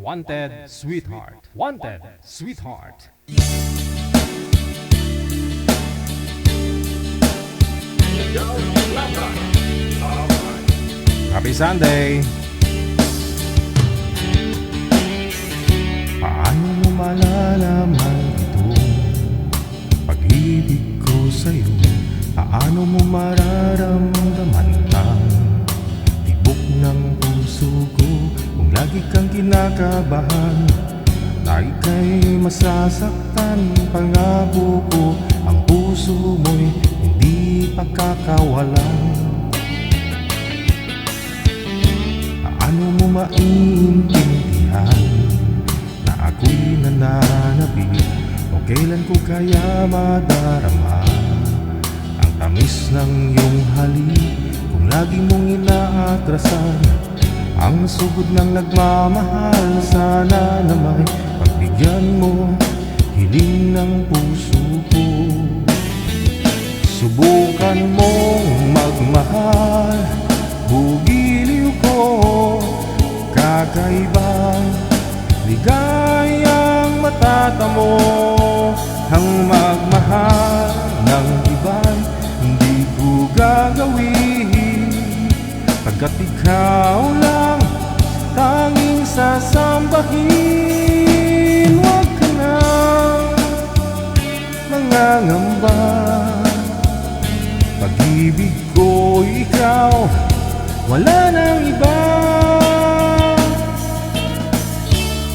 Wanted Sweetheart. Wanted Sweetheart. Happy Sunday! Paano mo malalaman itong pag-ibig ko sa'yo? Paano mo mararamdaman ang tibok ng puso ko? Kung lagi kang kinakabahan na ika'y masasaktan, pangako ko ang puso mo'y hindi pagkakawalan. Paano mo maintindihan na ako'y nananabik? O kailan ko kaya madarama ang tamis ng iyong halik? Kung lagi mong inaatrasan ang sugod ng nagmamahal, sana na may pagbigyan mo hiling ng puso ko. Subukan mong magmahal, bugiliw ko, kakaibang ligayang matatamo. Ang magmahal ng iba'y hindi ko gagawin, pagkat ikaw lang tanging sasambahin. Huwag ka nang mangangamba, pag-ibig ko ikaw, wala nang iba.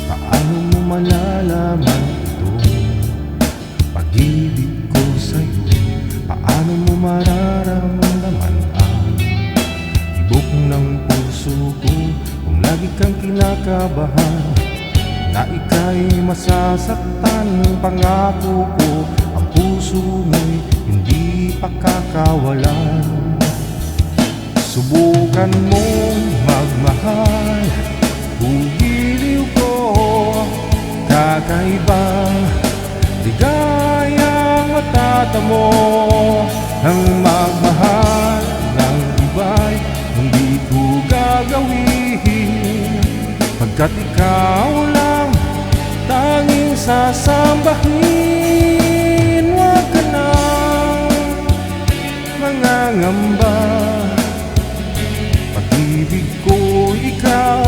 Paano mo malalaman itong pag-ibig ko sa'yo? Paano mo mararamdaman ang tibok ng puso ko? Kung lagi kang kinakabahan na ika'y masasaktan, pangako ko ang puso mo'y hindi pagkakawalan. Subukan mong magmahal, bugiliw ko, kakaibang ligayang matatamo. Ang magmahal ng iba'y hindi ko gagawin, pagkat ikaw lang tanging sasambahin. Huwag ka nang mangangamba, pag-ibig ko ikaw,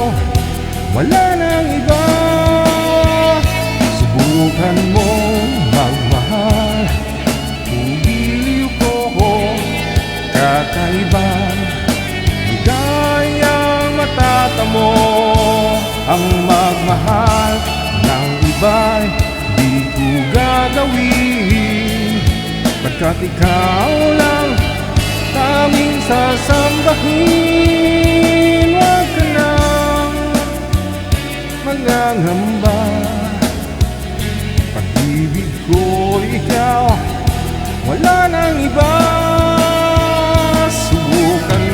wala nang iba. Subukan mo magmahal, bugiliw ko, kakaibang ligayang matatamo. Ang magmahal ng iba'y di ko gagawin, pagkat ikaw lang tanging sasambahin. Huwag ka nang mangangamba, pag-ibig ko ikaw, wala nang iba. Subukan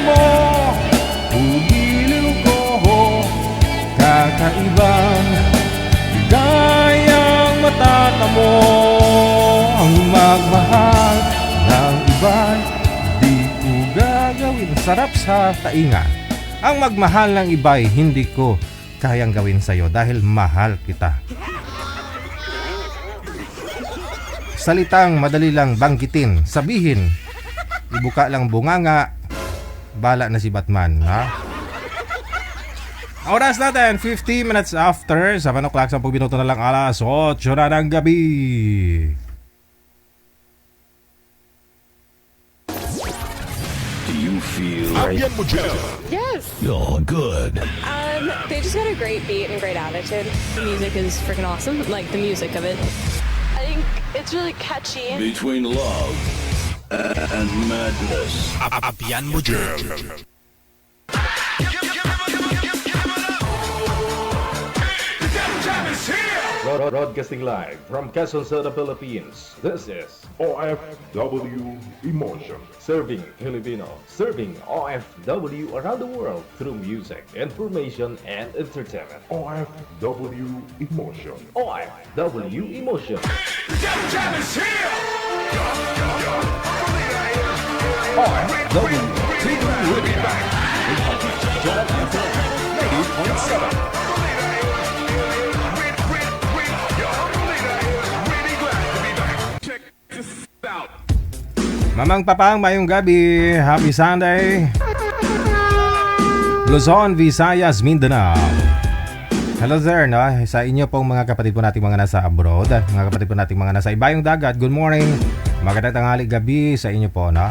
mo, bugiliw ko, kakaibang ligayang matatamo. Ang magmahal ng iba'y di ko gagawin. Sarap sa tainga. Ang magmahal ng iba'y hindi ko kayang gawin sa'yo dahil mahal kita. Salitang madali lang banggitin, sabihin, ibuka lang bunganga, bala na si Batman, ha? Oras natin, 50 minutes after 7 o'clock, 10 minuto na lang, alas 8 na ng gabi. Do you feel Abyan mo dyan. Yes. you're good? They just got a great beat and great attitude. The music is freaking awesome. Like the music of it. I think it's really catchy. Between love and madness. Abyan mo dyan. Broadcasting live from Quezon City, Philippines. This is OFW Emotion. Serving Filipino. Serving OFW around the world through music, information, and entertainment. OFW Emotion. OFW Emotion. OFW. Mamang Papang, mayong gabi. Happy Sunday. Luzon, Visayas, Mindanao. Hello there, no? Sa inyo pong mga kapatid po nating mga nasa abroad, mga kapatid po nating mga nasa ibayong dagat. Good morning. Magandang tanghali, gabi sa inyo po, no?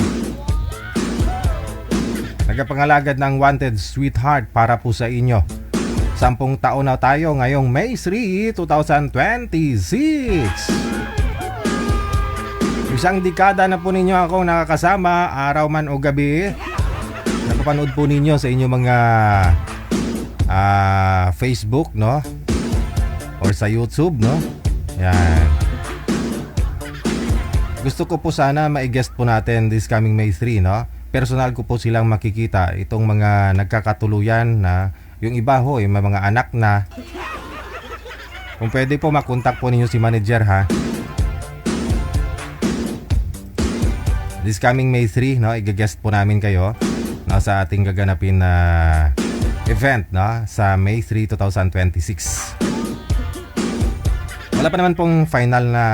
Nagpapangalagad ng Wanted Sweetheart para po sa inyo. 10 taon na tayo ngayong May 3, 2026. Isang dekada na po ninyo akong nakakasama, araw man o gabi. Napapanood po ninyo sa inyong mga Facebook, no? Or sa YouTube, no? Yan. Gusto ko po sana ma-guest po natin this coming May 3, no? Personal ko po silang makikita. Itong mga nagkakatuluyan na yung iba ho, yung mga anak na. Kung pwede po makontak po ninyo si manager, ha? This coming May 3, no, i-guest po namin kayo, no, sa ating gaganapin na event, no, sa May 3, 2026. Wala pa naman pong final na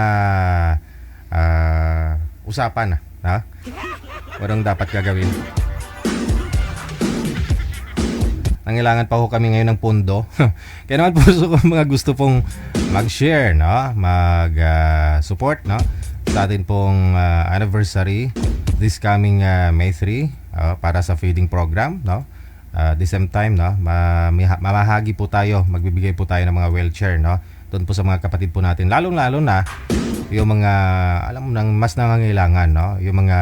usapan, ha? Walang dapat gagawin. Nangailangan pa ho kami ngayon ng pondo. Kaya naman po mga gusto pong mag-share, no, mag-support, no, sa atin pong anniversary this coming May 3 para sa feeding program, no? The same time, no, mamahagi po tayo, magbibigay po tayo ng mga wheelchair, no? Doon po sa mga kapatid po natin, lalong-lalo na yung mga alam mo nang mas nangangailangan, no? Yung mga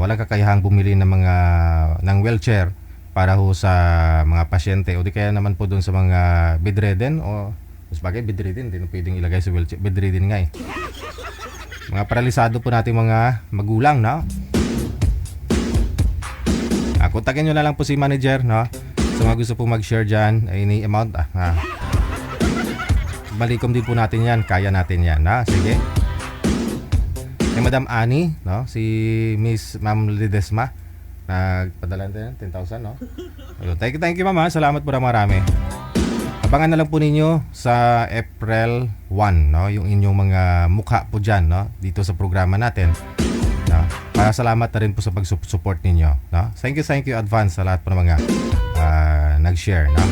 walang kakayahang bumili ng wheelchair para ho sa mga pasyente o di kaya naman po doon sa mga bedridden o mas bagay bedridden, hindi na pwedeng ilagay sa wheelchair, bedridden nga eh. Mga paralisado po natin mga magulang, no? Kontakin nyo na lang po si manager, no? Sa mga gusto po mag-share dyan, any amount, balikom din po natin yan, kaya natin yan, na? Sige. Kay Madam Annie, no? Si Miss Ma'am Lidesma, nagpadala natin 10,000, no? Thank you, mama. Salamat po na marami. Abangan na lang po ninyo sa April 1, no? Yung inyong mga mukha po dyan, no? Dito sa programa natin, no? Para salamat na rin po sa pag-support ninyo, no? Thank you advance sa lahat po ng mga nag-share, no?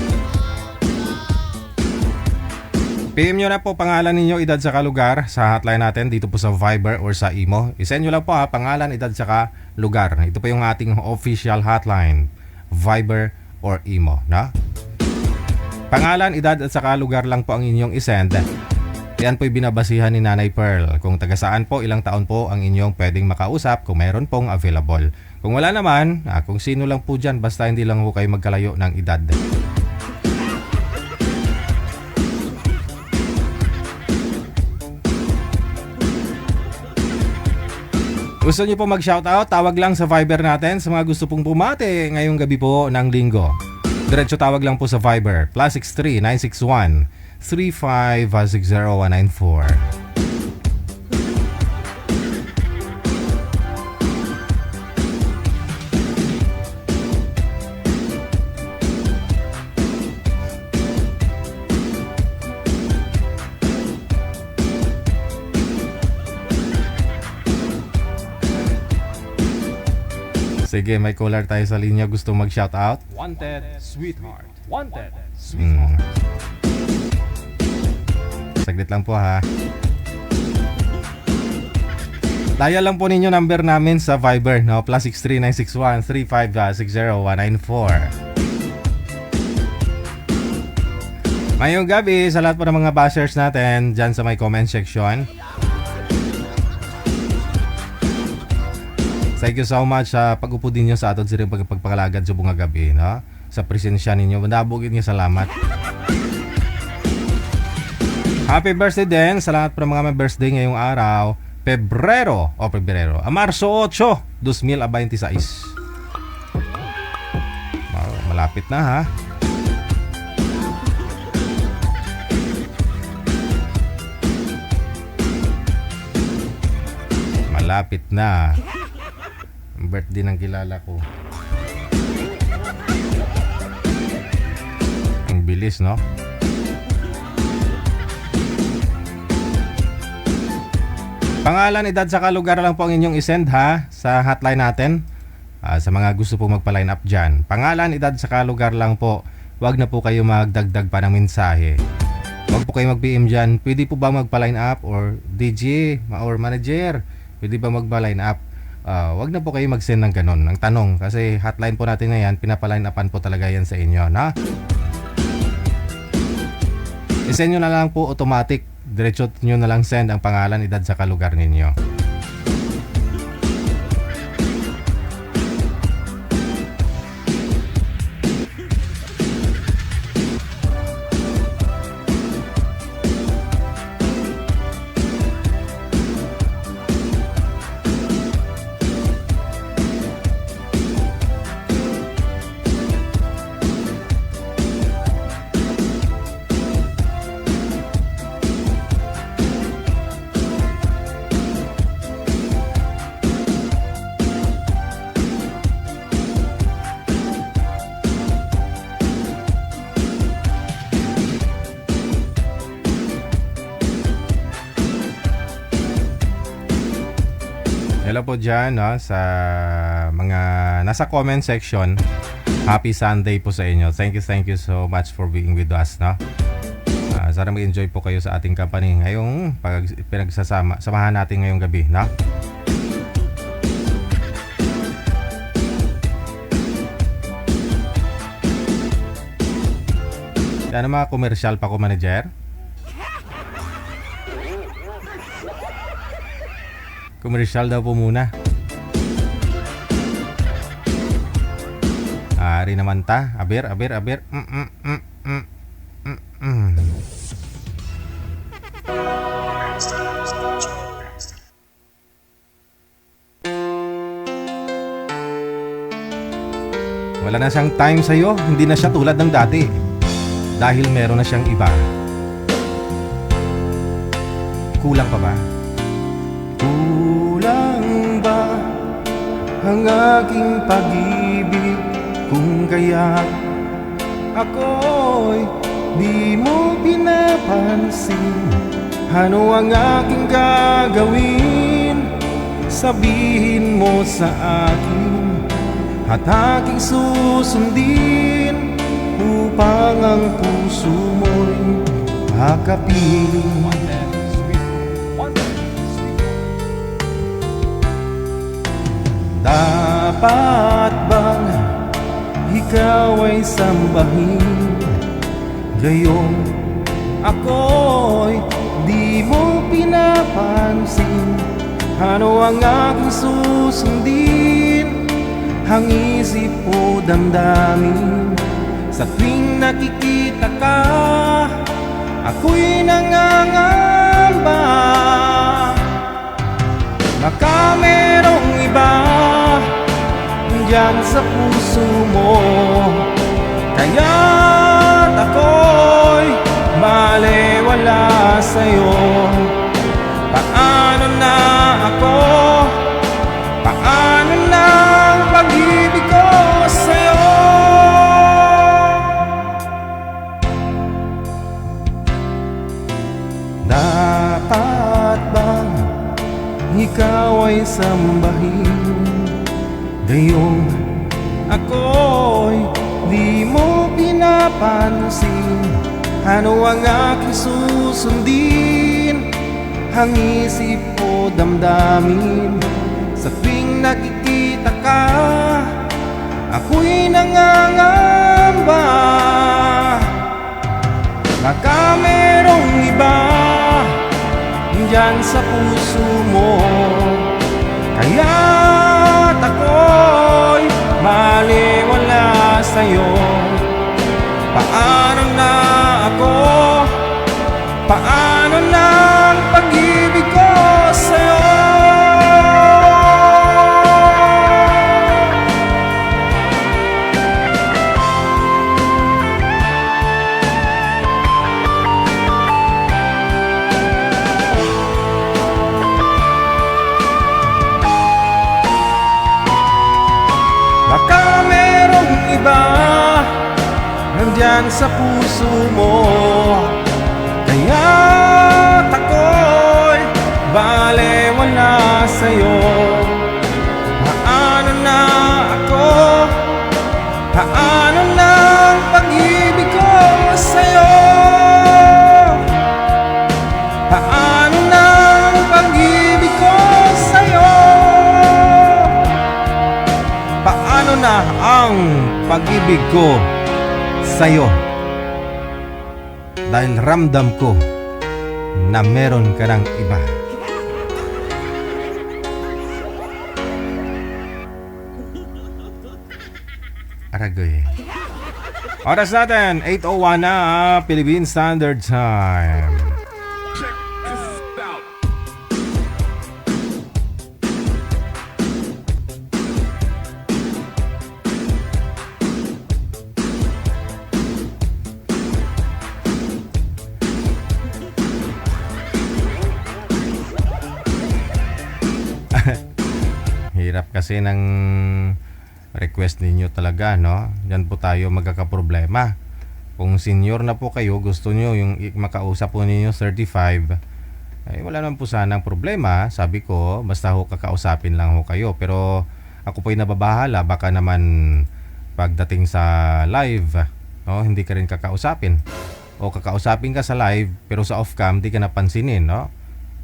PM nyo na po pangalan ninyo, edad saka lugar sa hotline natin dito po sa Viber or sa Imo. I-send nyo lang po pangalan, edad saka lugar. Ito po yung ating official hotline, Viber or Imo, no? Pangalan, edad at saka lugar lang po ang inyong isend. Yan po'y binabasihan ni Nanay Pearl. Kung taga saan po, ilang taon po ang inyong pwedeng makausap kung mayroon pong available. Kung wala naman, kung sino lang po dyan, basta hindi lang po kayo magkalayo ng edad. Gusto nyo po mag-shoutout? Tawag lang sa Viber natin sa mga gusto pong bumati ngayong gabi po ng linggo. Diretso tawag lang po sa Viber, +63 961 3560194. Sige, may caller tayo sa linya. Gusto mag-shoutout? Wanted Sweetheart. Wanted Sweetheart. Saglit lang po, ha. Dial lang po ninyo number namin sa Viber, no? +63 961 3560194. Mayong gabi sa lahat po ng mga bashers natin dyan sa may comment section. Thank you so much sa pag-upo din nyo sa aton siring pagpakalagad sa bunga gabi, no? Sa presensya ninyo. Mandabugin nyo, salamat. Happy birthday din sa lahat ng mga may birthday ngayong araw. Marso 8, 2026. Malapit na, ha? Malapit na. Birthday ng kilala ko. playlist, no? Pangalan, edad, saka lugar lang po ang inyong isend ha sa hotline natin. Sa mga gusto po magpa-line up dyan. Pangalan, edad, saka lugar lang po. Huwag na po kayo magdagdag pa ng mensahe. Huwag po kayo mag-PM dyan. Pwede po ba magpa-line up or DJ or manager? Pwede ba magpa-line up? Huwag na po kayo mag-send ng ganun, ng tanong. Kasi hotline po natin na yan, pinapa-line upan po talaga yan sa inyo, na? I-send nyo na lang po automatic. Diretso nyo na lang send ang pangalan, edad, saka lugar ninyo. Hello po dyan, no, sa mga nasa comment section. Happy Sunday po sa inyo. Thank you so much for being with us, no? Sana mag-enjoy po kayo sa ating company ngayong samahan natin ngayong gabi, no? Yan ang mga commercial pa ko, manager. Commercial daw po muna. Ari naman ta. Aber. Wala na siyang time sa'yo. Hindi na siya tulad ng dati. Dahil meron na siyang iba. Kulang pa ba? Kulang ba ang aking pag-ibig kung kaya ako'y di mo pinapansin? Ano ang aking gagawin? Sabihin mo sa akin at aking susundin upang ang puso mo'y makapiling. Dapat bang ikaw ay sambahin? Gayong ako'y di mo pinapansin. Ano ang aking susundin? Ang isip o damdamin? Sa tuwing nakikita ka, ako'y nangangamba. Baka merong iba dyan sa puso mo, kaya't ako'y balewala sa'yo. Paano na ako? Paano na ang pag-ibig ko sa'yo? Dapat bang ikaw ay sambahin? Gayong ako'y di mo pinapansin. Ano ang aking susundin? Ang isip o damdamin? Sa tuwing nakikita ka, ako'y nangangamba. Baka merong iba dyan sa puso mo, kaya't ako'y balewala sa'yo. Paano na ako? Paano na ang pag-ibig ko sa'yo? nandyan sa puso mo. Kaya ako'y balewala sa'yo. Paano na ako? Paano na ang pag-ibig ko sa'yo? Paano na ang pag-ibig ko sa'yo? Paano na ang pag-ibig ko sa'yo? Dahil ramdam ko na meron ka ng iba. Aragoy. Oras natin, 8:01 na, Philippine Standard Time. Check this out. Hirap kasi ng request ninyo talaga, no? Yan po tayo magkakaproblema. Kung senior na po kayo, gusto nyo yung makausap po ninyo 35, ay wala naman po sanang problema. Sabi ko, basta ho kakausapin lang ho kayo. Pero ako po'y nababahala, baka naman pagdating sa live, no, hindi ka rin kakausapin. O kakausapin ka sa live, pero sa off-cam, hindi ka napansinin, no?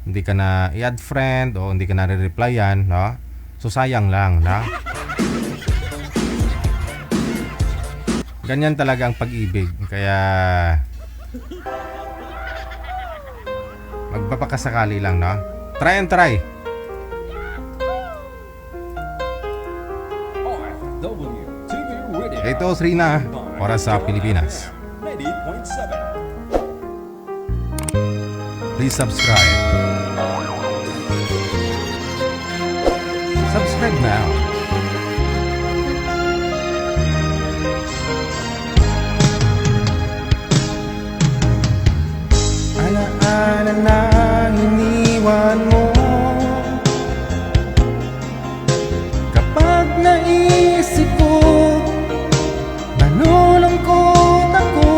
Hindi ka na i-add friend, o hindi ka na re-replyan, no? So sayang lang, no? Ganyan talaga ang pag-ibig. Kaya magpapakasakali lang, no? Try and try. OFW TV Radio. 8:03 na, oras sa Pilipinas. 90.7. Please subscribe. Subscribe now. Alaala na iniwan mo. Kapag naisip ko, nalulungkot ako.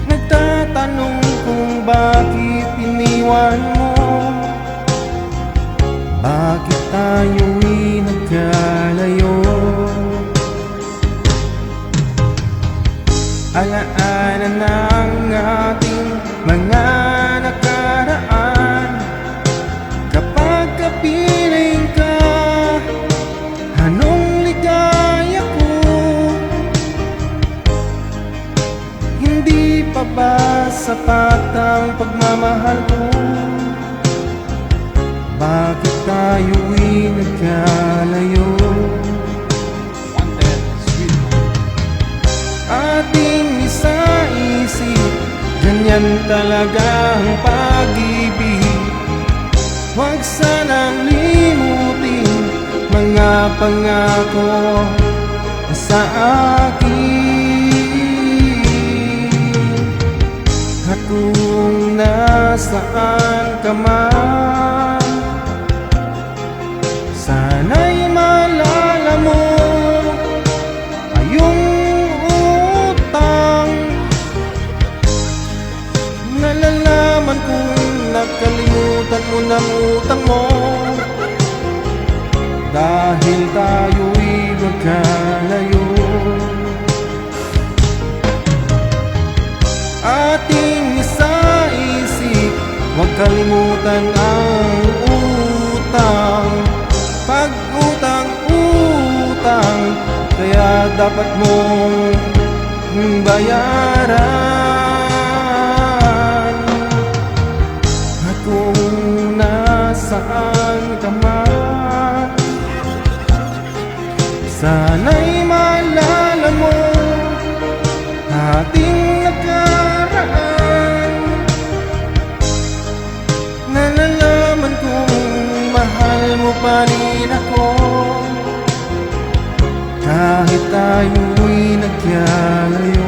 Nagtatanong kung bakit iniwan mo. Bakit tayo'y nagkalayo? Alaala ng ating mga nakaraan. Kapag kapiling ka, anong ligaya ko? Hindi pa ba sapat ang pagmamahal ko? Bakit tayo'y nagkalayo? Ating isa-isip, ganyan talaga ang pag-ibig. Huwag sanang limutin mga pangako sa akin. At kung nasaan ka man, sana'y maalala mo ayong utang. Nalalaman kong nakalimutan mo ng utang mo, dahil tayo'y magkalayo. Ating isa-isip, huwag kalimutan ang utang. Pag utang-utang, kaya dapat mong bayaran. At kung nasaan ka man, sana'y maalala mo ating nakaraan. Nalalaman kong mahal mo pa rin ako, kahit tayo'y nagkalayo.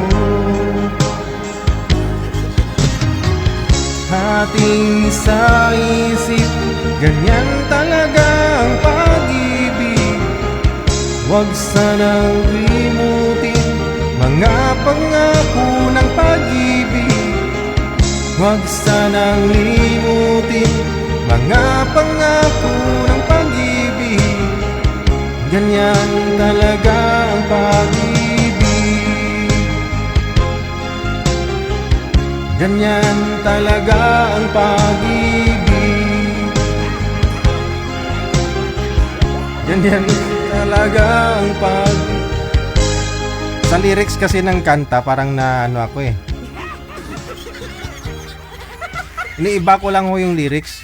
Ating isa-isip, ganyan talaga ang pag-ibig. Huwag sanang limutin mga pangako ng pag-ibig. Huwag sanang limutin mga pangako ng pag-ibig. Ganyan talaga ang pag-ibig. Ganyan talaga ang pag-ibig. Ganyan talaga ang pag-ibig. Sa lyrics kasi ng kanta, parang na ano ako eh. Iniiba ko lang ho yung lyrics.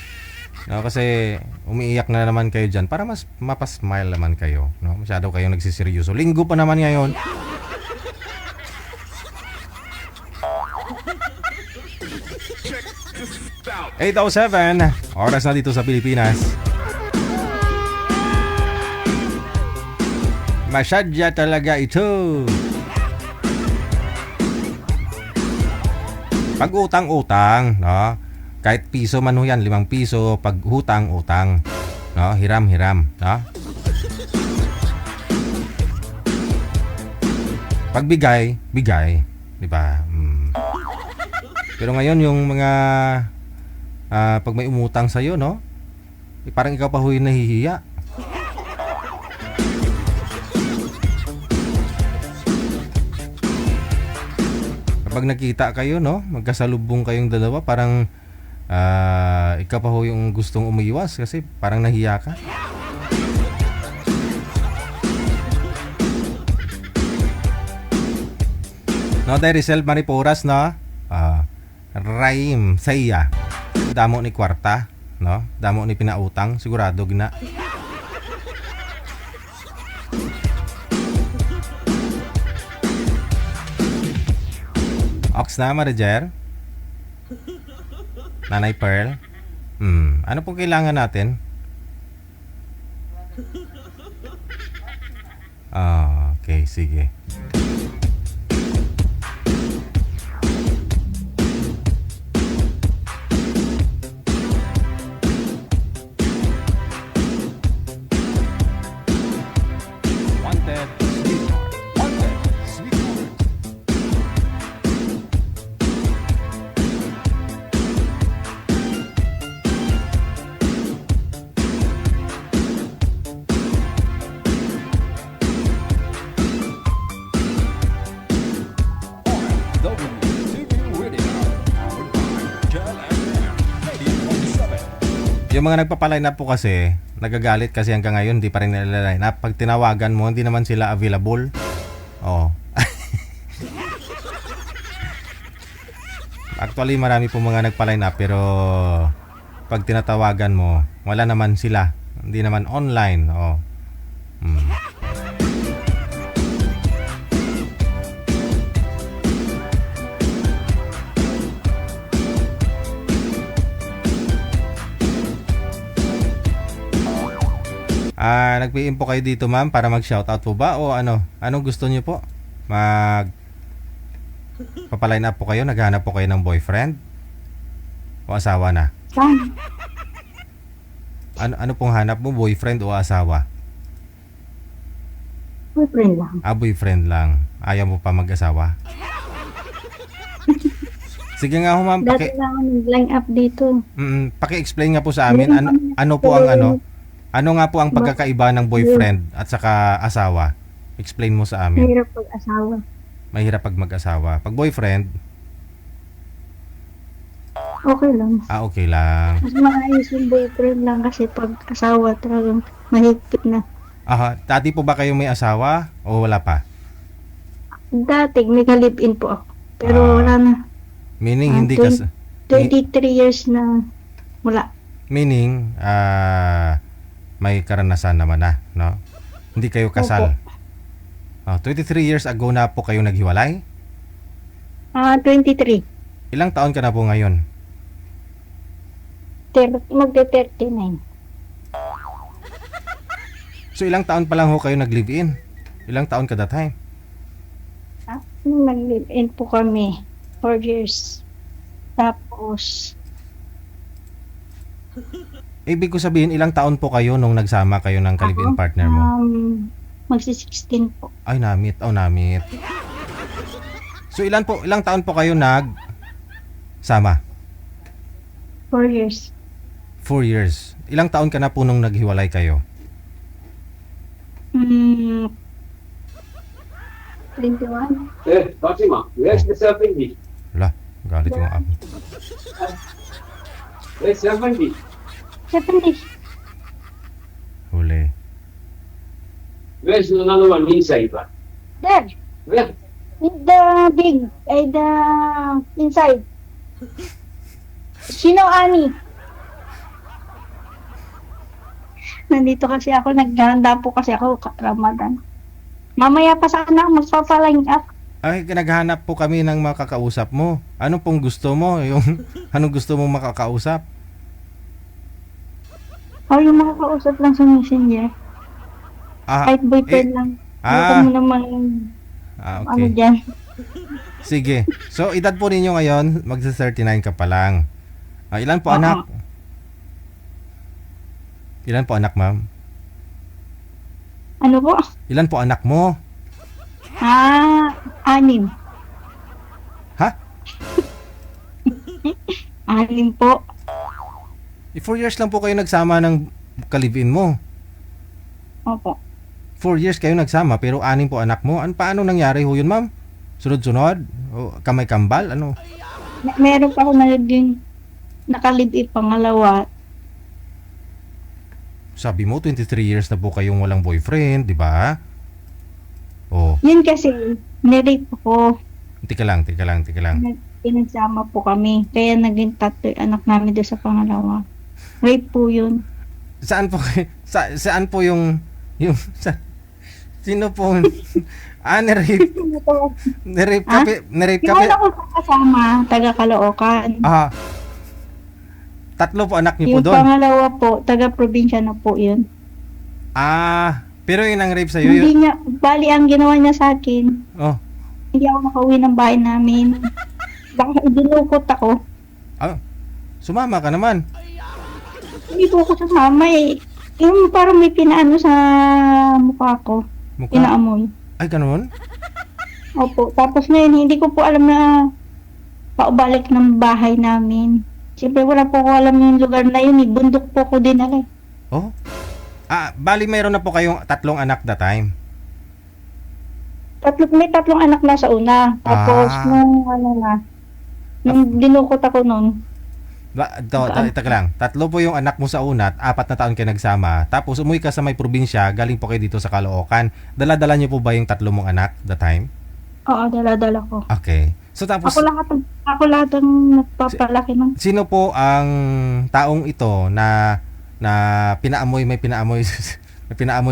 No, kasi umiiyak na naman kayo dyan para mas mapasmile naman kayo. No? Masyado kayong nagsiseryoso. Linggo pa naman ngayon. Check this out. 8:07, oras na dito sa Pilipinas. Masyadya talaga ito. Pag utang-utang, no? Kahit piso man ho yan, 5 piso. Pag hutang-utang, no? Hiram-hiram, no? Pag bigay, bigay. Di ba? Pero ngayon, yung mga pag may umutang sa'yo, no? Parang ikaw pa ho yung nahihiya. Kapag nakita kayo, no, magkasalubong kayong dalawa, parang ikaw pa ho yung gustong umiwas kasi parang nahiya ka. No, dahil Rizal Mariporas, no? Raim, Saya. Damo ni kwarta, no? Damo ni pinautang, sigurado gina. Ox na, Marijer? Nanay Pearl? Ano pong kailangan natin? Okay, sige. Wanted, sweetheart. Wanted, sweetheart. OFW TV Radio. Powered by Cal FM 80.7. Yung mga nagpapaline up po kasi, nagagalit kasi hanggang ngayon, di pa rin nila-line up. Pag tinawagan mo, hindi naman sila available. Oh. Actually, marami po mga nagpa-line up, pero pag tinatawagan mo, wala naman sila. Hindi naman online. Oh. Nag-PM po kayo dito, ma'am, para mag-shoutout po ba o ano? Anong gusto niyo po? Papaline up po kayo, naghahanap po kayo ng boyfriend o asawa na? Ano pong hanap mo, boyfriend o asawa? Boyfriend lang. Boyfriend lang. Ayaw mo pa mag-asawa? Sige nga ho, ma'am, Dati lang ako nag-line up dito. paki-explain nga po sa amin ano po ang ano nga po ang pagkakaiba ng boyfriend at saka asawa? Explain mo sa amin. Mahirap pag-asawa. Mahirap pag mag-asawa. Pag boyfriend, Okay lang. okay lang. Mas maayos yung boyfriend lang kasi pag-asawa talagang mahigpit na. Dati po ba kayo may asawa o wala pa? Dati, nag-live-in po ako. Pero wala na. Meaning hindi ka 33 years na wala. meaning may karanasan naman na, no? Hindi kayo kasal. 23 years ago na po kayo naghiwalay? 23. Ilang taon ka na po ngayon? Magde-39. So ilang taon pa lang ho kayo nag-live-in? Ilang taon ka that time? Nag-live-in po kami 4 years. Tapos, Ibig ko sabihin, ilang taon po kayo nung nagsama kayo ng ka-live-in partner mo? Magsi-16 po. Ay, namit. Oh, namit. So, ilang taon po kayo sama? 4 years. 4 years. Ilang taon ka na po nung naghiwalay kayo? 21. Fatima, where's the serpent? Wala, galit yung apo. Where's serpent? 70. Huli. Where's another one inside? There. Where? The inside. Sino, Ani? Nandito kasi ako, naghahanda po kasi ako Ramadan. Mamaya pa sana ako magpapaline up. Ay, naghahanap po kami ng makakausap mo. Ano pong gusto mo? Anong gusto mo makakausap? O yung makakausap lang sa messenger. Kahit boyfriend lang. Huwag mo naman ano okay. dyan. Sige. So, edad po ninyo ngayon, magsa-39 ka pa lang. Ilan po anak? Ilan po anak, ma'am? Ano po? Ilan po anak mo? 6. Ha? 6 po. 4 years lang po kayo nagsama ng kalibin mo. Opo. 4 years kayo nagsama pero 6 po anak mo. Paano nangyari ho yun, ma'am? Sunod-sunod? O kamay kambal? Ano? Meron pa ako naging nakalibit pangalawa. Sabi mo 23 years na po kayong walang boyfriend, di ba? Oh, Yun kasi, nirape ko. tika lang. Pinagsama po kami. Kaya naging 3 anak namin doon sa pangalawa. Rape po yun. Saan po saan po yung sino po? Nirape Yung ka wala ko kasama, taga Caloocan. 3 po anak niyo po Yung doon. pangalawa po, taga probinsya na po yun. Pero yung nang rape sa'yo, Hindi niya, bali ang ginawa niya sa akin, oh, hindi ako makauwi ng bahay namin. Baka dinukot ako. sumama ka naman. Hindi po ako sasama eh. Yung parang may pinaano sa mukha ko. Mukha? Pinaamoy. Ay, ganun? Opo. Tapos ngayon, hindi ko po alam na paubalik ng bahay namin. Siyempre wala po ko alam yung lugar na yun eh. Bundok po ko din ako. Oh? Bali mayroon na po kayong 3 anak that time. May 3 anak na sa una. Tapos nung dinukot ako nun. Taka lang. 3 po yung anak mo sa una at 4 na taon kayo nagsama. Tapos umuwi ka sa may probinsya, galing po kayo dito sa Caloocan. Dala-dala niyo po ba yung 3 mong anak that time? Oo, dala-dala ko. Okay. So tapos Ako lahat ang nagpapalaki ng... sino po ang taong ito na may pinaamoy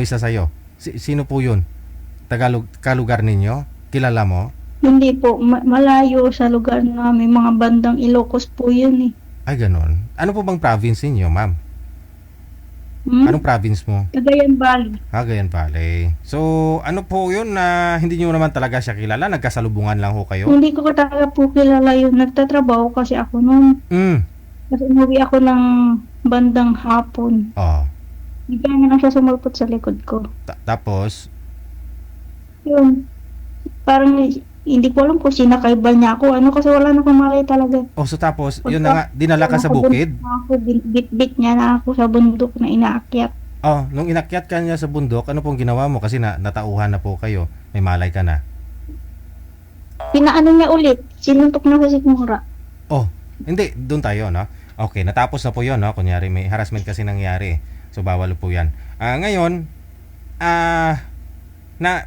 sa sayo? Sino po yun? Kalugar ninyo? Kilala mo? Hindi po, malayo sa lugar namin, mga bandang Ilocos po yun eh. Ay, ganun. Ano po bang province ninyo, ma'am? Anong province mo? Cagayan Valley. Cagayan Valley. So, ano po yun na hindi nyo naman talaga siya kilala? Nagkasalubungan lang ho kayo? Hindi ko talaga po kilala yun. Nagtatrabaho kasi ako noon. Kasi umuwi ako ng bandang hapon. Bigla nga lang siya sumulpot sa likod ko. Tapos? Yun. Parang hindi ko alam kung sinakay ba niya ako. Kasi wala na akong malay talaga. So tapos, yun na nga, dinala ka sa bukid? Bit-bit niya na ako sa bundok na inaakyat. Nung inakyat ka niya sa bundok, ano pong ginawa mo? Kasi natauhan na po kayo. May malay ka na. Pinaano niya ulit. Sinuntok na sa sikmura. Hindi. Doon tayo, no? Okay, natapos na po yun, no? Kunyari, may harassment kasi nangyari. So, bawal po yan. Ngayon,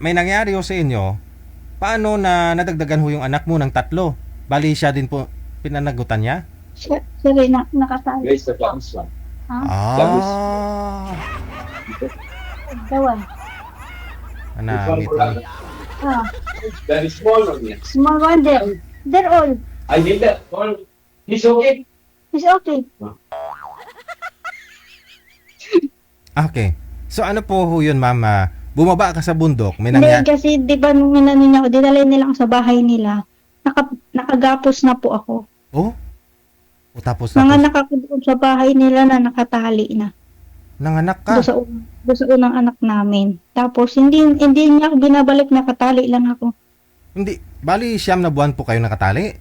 may nangyari ho sa inyo, paano na nadagdagan ho yung anak mo ng 3? Bali siya din po, pinanagutan niya? Siya rin nakasali. Where's the plants one? Dawan. Namit. That is small one, yes. Small one there. They're all. I need that one. He's okay. It's okay. Okay. So, ano po ho yun, ma'am? Bumaba ka sa bundok, may Hindi, nangyari. kasi di ba nung inano niya ako, dinalay nila ako sa bahay nila. Nakagapos na po ako. Tapos. Nanganak ako doon sa bahay nila na nakatali na. Nanganak ka? Doon sa doon sa unang anak namin. Tapos hindi niya ako binabalik, nakatali lang ako. Hindi, bali 9 na buwan po kayo nakatali.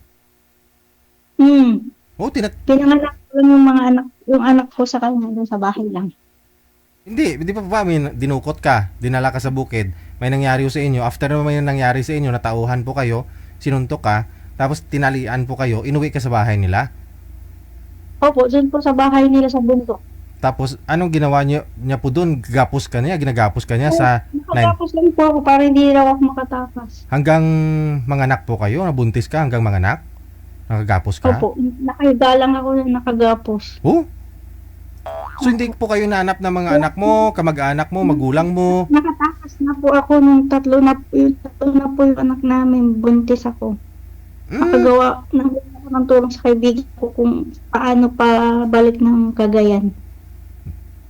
Oh, Pinanganak ko lang yung anak ko sa kanya doon sa bahay lang. Hindi pa ba may dinukot ka, dinala ka sa bukid, may nangyari sa inyo, after naman yung nangyari sa inyo, natauhan po kayo, sinuntok ka, tapos tinalian po kayo, inuwi ka sa bahay nila? Opo, doon po sa bahay nila sa bundok. Tapos, anong ginawa niya po doon? Ginagapos ka niya sa... Nakatapos lang po ako para hindi raw ako makatakas. Hanggang manganak po kayo? Nabuntis ka hanggang manganak? Nakagapos ka? Opo, nakahiga lang ako na nakagapos. Oh? So, hindi po kayo naanap ng mga anak mo, kamag-anak mo, magulang mo? Nakatakas na po ako nung tatlo na po yung anak namin. Buntis ako. Nakagawa ako ng tulong sa kaibigan ko kung paano pa balik ng Cagayan.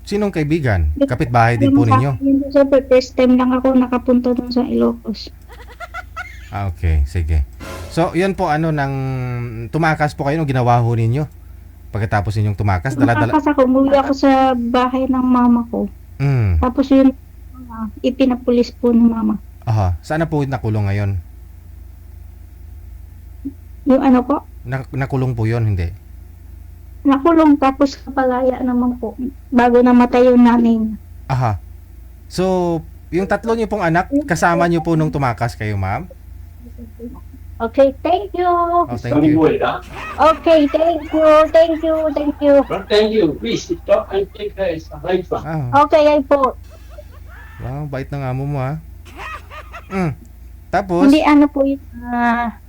Sinong kaibigan? Kapitbahay din po ninyo? Siyempre, first time lang ako nakapunta dun sa Ilocos. Okay, sige. So, yun po nang tumakas po kayo, ginawa ho ninyo? Pagkatapos ninyong tumakas, Tumakas ako, umuwi ako sa bahay ng mama ko. Tapos yun, ipinapulis po ng mama. Aha, saan na po nakulong ngayon? Yung ano po? Nakulong po yun, hindi? Nakulong, tapos kapalaya naman po, bago namatay yung nanay niya. Aha. So, yung tatlo niyo pong anak, kasama niyo po nung tumakas kayo, ma'am? Okay, thank you. Oh, thank you. Okay, thank you. But thank you. Please stop and take a right back. Okay, ay po. Wow, bait ng amo mo, ha? Tapos? Hindi ano po yung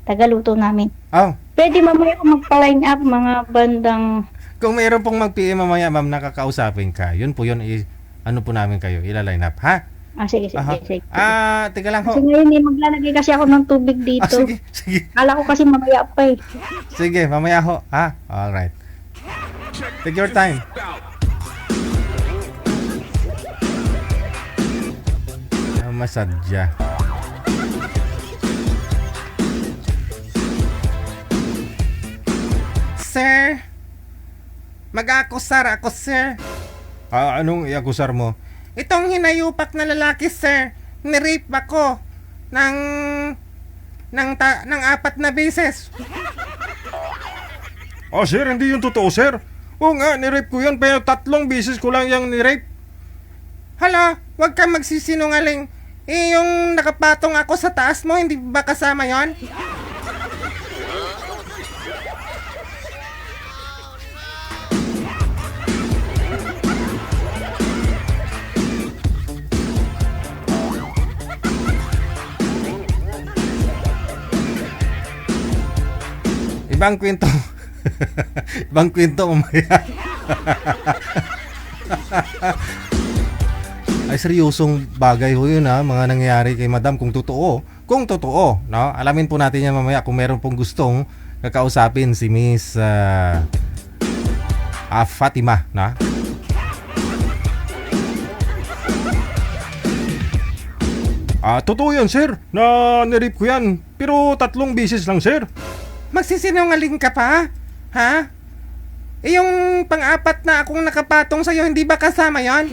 tagaluto namin. Oh. Pwede mamaya ko magpa-line up mga bandang... Kung mayroon pong mag-PM mamaya, ma'am, nakakausapin ka. Yun po yun, ano po namin kayo, ila-line up, ha? Sige. Teka lang ho. Kasi ngayon maglalagay kasi ako ng tubig dito. Sige. Kala ko kasi mamaya pa eh. Sige, mamaya ho, ha? Alright. Take your time. Masadya. Sir, mag-akusar ako, sir. Anong i-akusar mo? Itong hinayupak na lalaki, sir. Nirape ako ng 4 na beses. Sir, hindi yun totoo, sir. Oo nga, nirape ko yun, pero 3 beses ko lang yung nirape. Hala, wag kang magsisinungaling. Yung nakapatong ako sa taas mo, hindi ba kasama yon? Ibang kwento. Ibang kwento mamaya. Ay seryosong bagay ho yun, ha, mga nangyayari kay madam, kung totoo, no? Alamin po natin yan mamaya kung meron pong gustong kakausapin si Miss Fatima, na? Totoo yan, sir, na nirip ko yan, pero 3 beses lang, sir. Magsisinungaling ka pa? Ha? Yung pang-4 na akong nakapatong sa'yo, hindi ba kasama yon?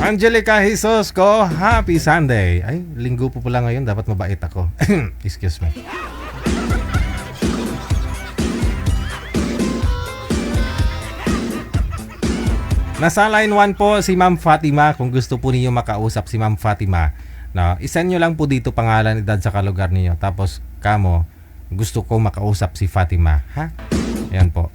Angelica Jesus ko, happy Sunday. Ay, linggo po pala ngayon, dapat mabait ako. Excuse me. Nasa line 1 po si Ma'am Fatima. Kung gusto po niyo makausap si Ma'am Fatima, no, isend nyo lang po dito pangalan, edad, sa lugar niyo. Tapos kamo, gusto ko makausap si Fatima, ha? Ayan po.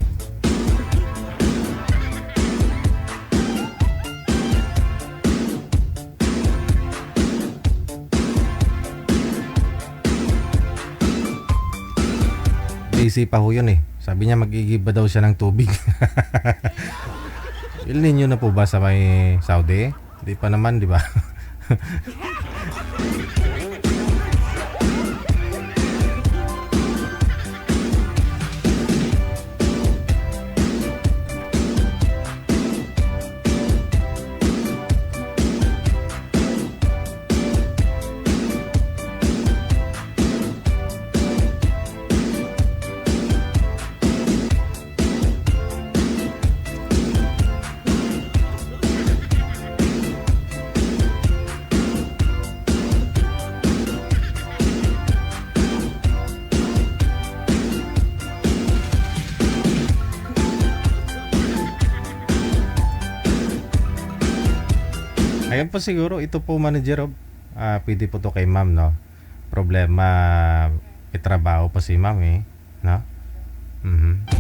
Busy pa ho yun eh. Sabi niya mag-igiba daw siya ng tubig. El Niño na po ba sa may Saudi? Hindi pa naman, di ba? Ayan po siguro, ito po manager, pwede po to kay ma'am, no? Problema, may trabaho pa si ma'am eh, no? Mhm.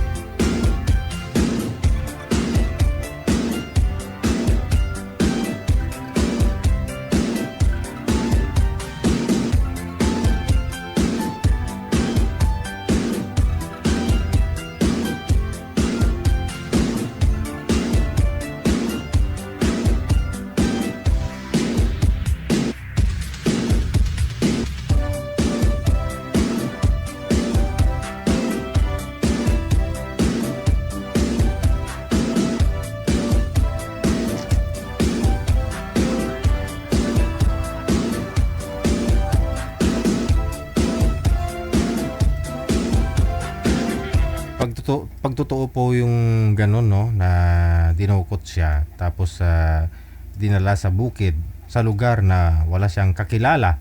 Pagtotoo po yung ganun, no, na dinukot siya tapos dinala sa bukid, sa lugar na wala siyang kakilala,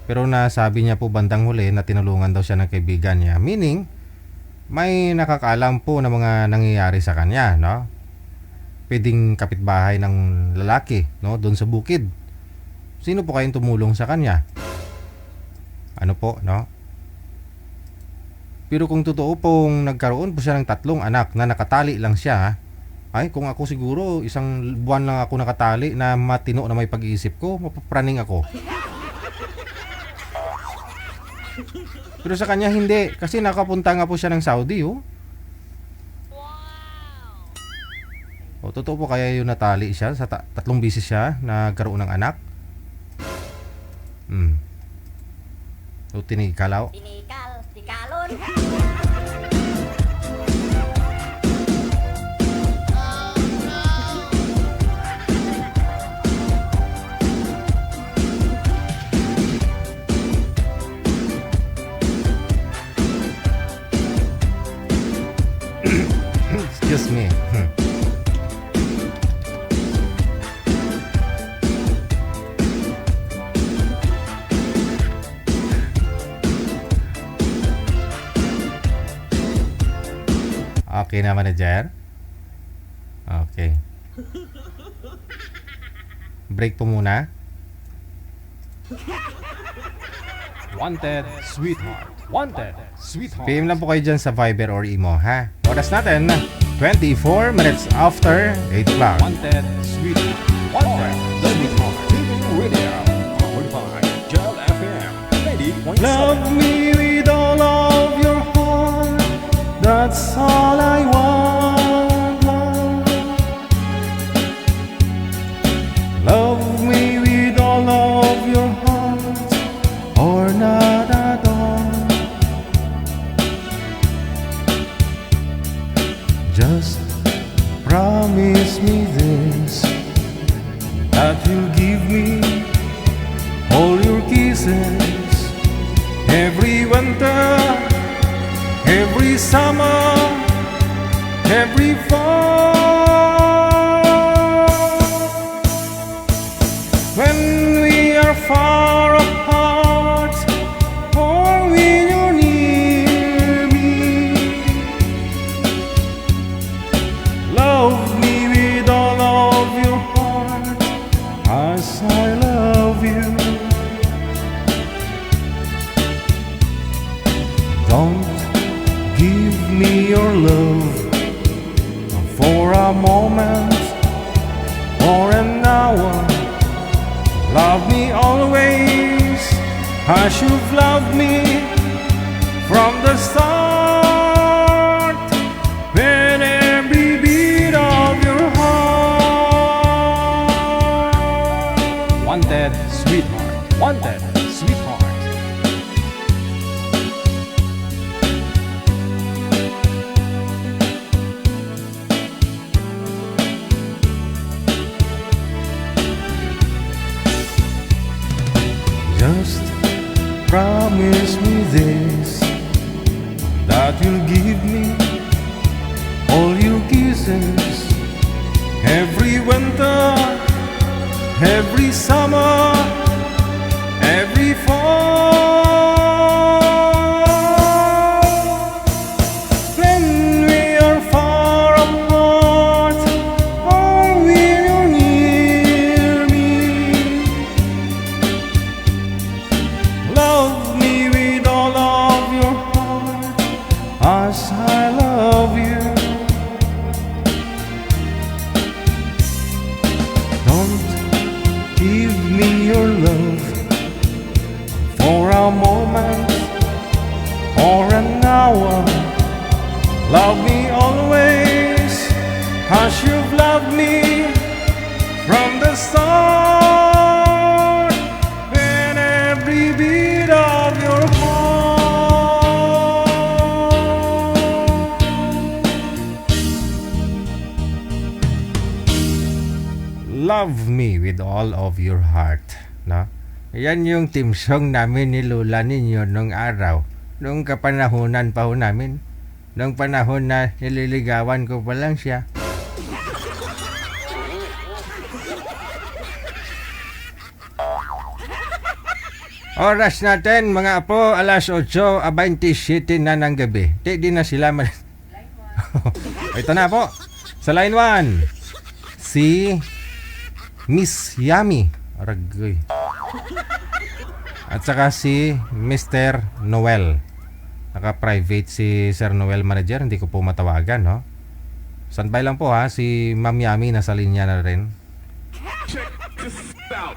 pero nasabi niya po bandang huli na tinulungan daw siya ng kaibigan niya, meaning may nakakaalam po na mga nangyayari sa kanya, no? Pwedeng kapitbahay ng lalaki, no, doon sa bukid. Sino po kayong tumulong sa kanya? Ano po, no? Pero kung totoo pong nagkaroon po siya ng 3 anak na nakatali lang siya, ay kung ako siguro isang buwan lang ako nakatali na matino na may pag-iisip ko, mapapraning ako. Pero sa kanya hindi, kasi nakapunta nga po siya ng Saudi, oh. O totoo po kaya yung natali siya sa 3 bisis siya nagkaroon ng anak? O tinikalaw. Tikalon. Excuse me. Okay na, manager? Okay. Break po muna. Wanted, sweetheart. Wanted, sweetheart. PM lang po kayo dyan sa Viber or Imo, ha? Oras natin, 24 minutes after 8 o'clock. Wanted, sweetheart. Wanted, sweetheart. TV Radio. Powered by Gel FM 80.7. Love me with all of your heart. That's all I want, love. Love me with all of your heart, or not at all. Just promise me this, that you'll give me all your kisses, every winter, every summer, every fall. When we are far apart, or when you're near me, love me with all of your heart, as I love you. Don't give me your love for a moment or an hour. Love me always as you've loved me from the start. With every beat of your heart. Wanted, sweetheart. Wanted, sweetheart. Just promise me this, that you'll give me all your kisses, every winter, every summer, every fall. When we are far apart, or when you're near me, 'cause I love you. Don't give me your love for a moment or an hour. Love me always, 'cause you've loved me from the start, and every beat of your heart. Love me with all of your heart, no? Yan yung team song namin ni Lola ninyo nung araw, nung kapanahunan pa ho namin, nung panahon na nililigawan ko pa lang siya. Oras natin mga apo, alas 8:27 na ng gabi. Di na sila Ito na po. Sa line 1, si Miss Yummy. Aragoy. At saka si Mr. Noel. Naka-private si Sir Noel Manager. Hindi ko po matawagan, no? Standby lang po ha. Si Ma'am Yummy nasa linya na rin. Check this out.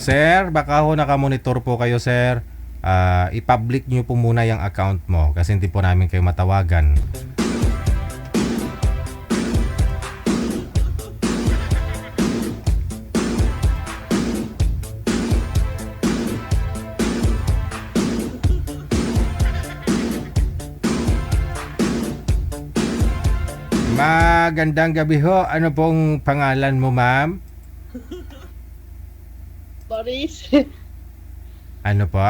Sir, baka ho nakamonitor po kayo, sir. I-public nyo po muna yung account mo kasi hindi po namin kayo matawagan. Magandang gabi ho. Ano pong pangalan mo, ma'am? Boris. Ano po?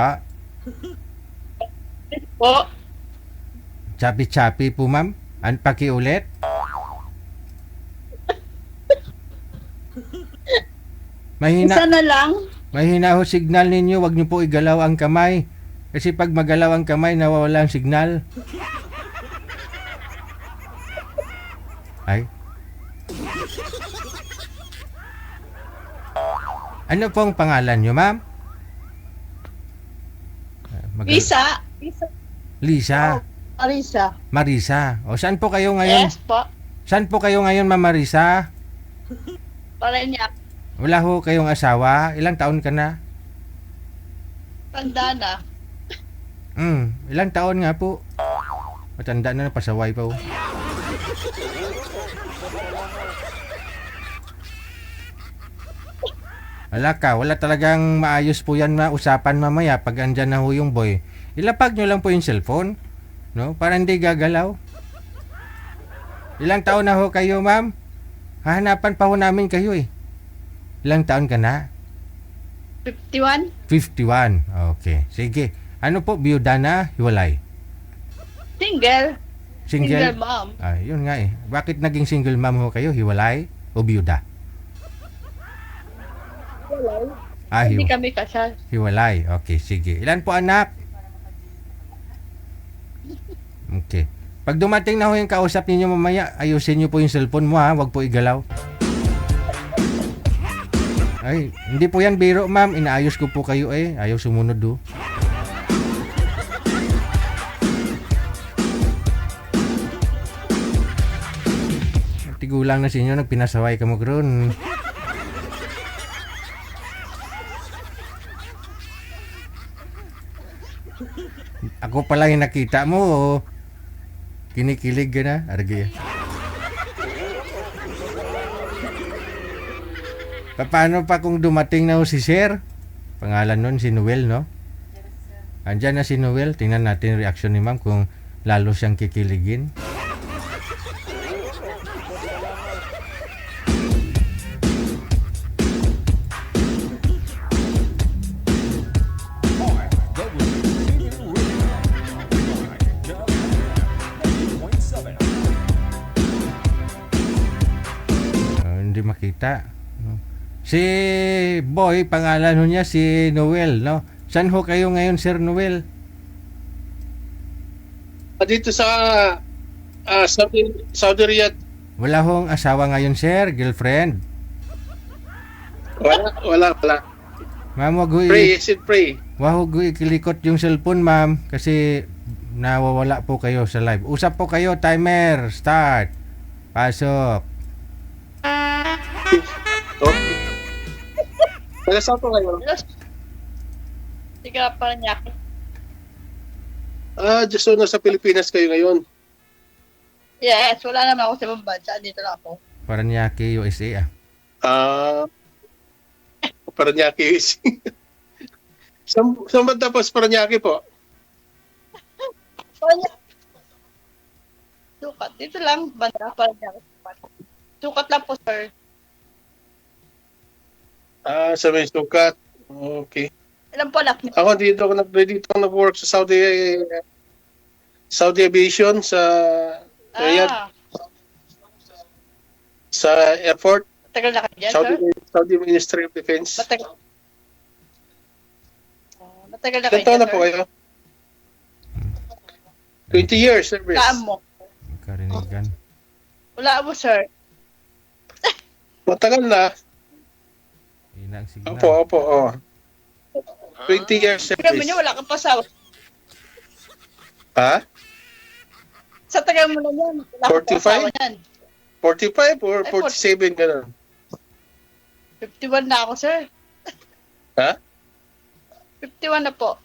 Po. Chapi-chapi po, ma'am? Pakiulit? Isa na lang. Mahina ho signal ninyo. Huwag nyo po igalaw ang kamay. Kasi pag magalaw ang kamay, nawawala ang signal. Ay. Ano pong pangalan nyo, ma'am? Lisa. Lisa. Marisa. Marisa. O saan po kayo ngayon? Yes po. Saan po kayo ngayon, ma'am Marisa? Parañaque. Wala ho kayong asawa? Ilang taon ka na? Tanda na. Ilang taon nga po? Matanda na, pasaway pa ho. Wala talagang maayos po yan na usapan mamaya pag andyan na ho yung boy. Ilapag nyo lang po yung cellphone, no? Para hindi gagalaw. Ilang taon na ho kayo, ma'am? Hahanapan pa ho namin kayo eh. Ilang taon ka na? 51. 51. Okay. Sige. Ano po, biyuda na, hiwalay? Single. Single mom. Yun nga eh. Bakit naging single mom ho kayo? Hiwalay o biyuda? Hindi kami kasal. Hiwalay. Okay, sige. Ilan po anak? Okay. Pag dumating na ho yung kausap ninyo mamaya, ayusin nyo po yung cellphone mo ha. Huwag po igalaw. Ay, hindi po yan biro, ma'am. Inaayos ko po kayo eh. Ayaw sumunod do. Tigulang na sa inyo, nagpinasaway ka mo gron. Ako pala yung nakita mo, oh. Kinikilig ka na, argi. Paano pa kung dumating na si Sir? Pangalan nun si Noel, no? Andyan na si Noel. Tingnan natin reaction ni ma'am kung lalo siyang kikiligin. Hindi makita. Si Boy, pangalan ho niya si Noel, no? Saan ho kayo ngayon, Sir Noel? Dito sa Saudi Riyadh. Wala hong asawa ngayon, Sir? Girlfriend? Wala. Ma'am, wag ho Pray. Wahog ikilikot yung cellphone, ma'am, kasi nawawala po kayo sa live. Usap po kayo, timer, start. Pasok. Nag-saan po kayo? Hindi ka pa niya. Just so nasa Pilipinas kayo ngayon. Yes, wala naman ako sa ibang bansa. Dito lang ako. Paranaque, USA Paranaque. Saan ba tapos Paranaque po? Sukat. Dito lang. Banda pa niya. Sukat lang po, sir. Sa may sukat. Okay. Ilan po anak niyo? Ako dito ako nag-work sa Saudi Aviation sa sa airport. Matagal na kayo dyan, sir? Saudi Ministry of Defense. Matagal na kayo Ilan taon dyan, na po sir? kayo? 20 years service. Saan mo? Karinigan. Wala mo, sir. Matagal na. Ina ang signal. Opo. 20 years Tagal mo service. niyo, wala kang pasawa. Ha? Sa tagal mo na yan, wala kang 45? pasawa yan. 45 or 47 ganun? 51 na ako, sir. Ha? 51 na po.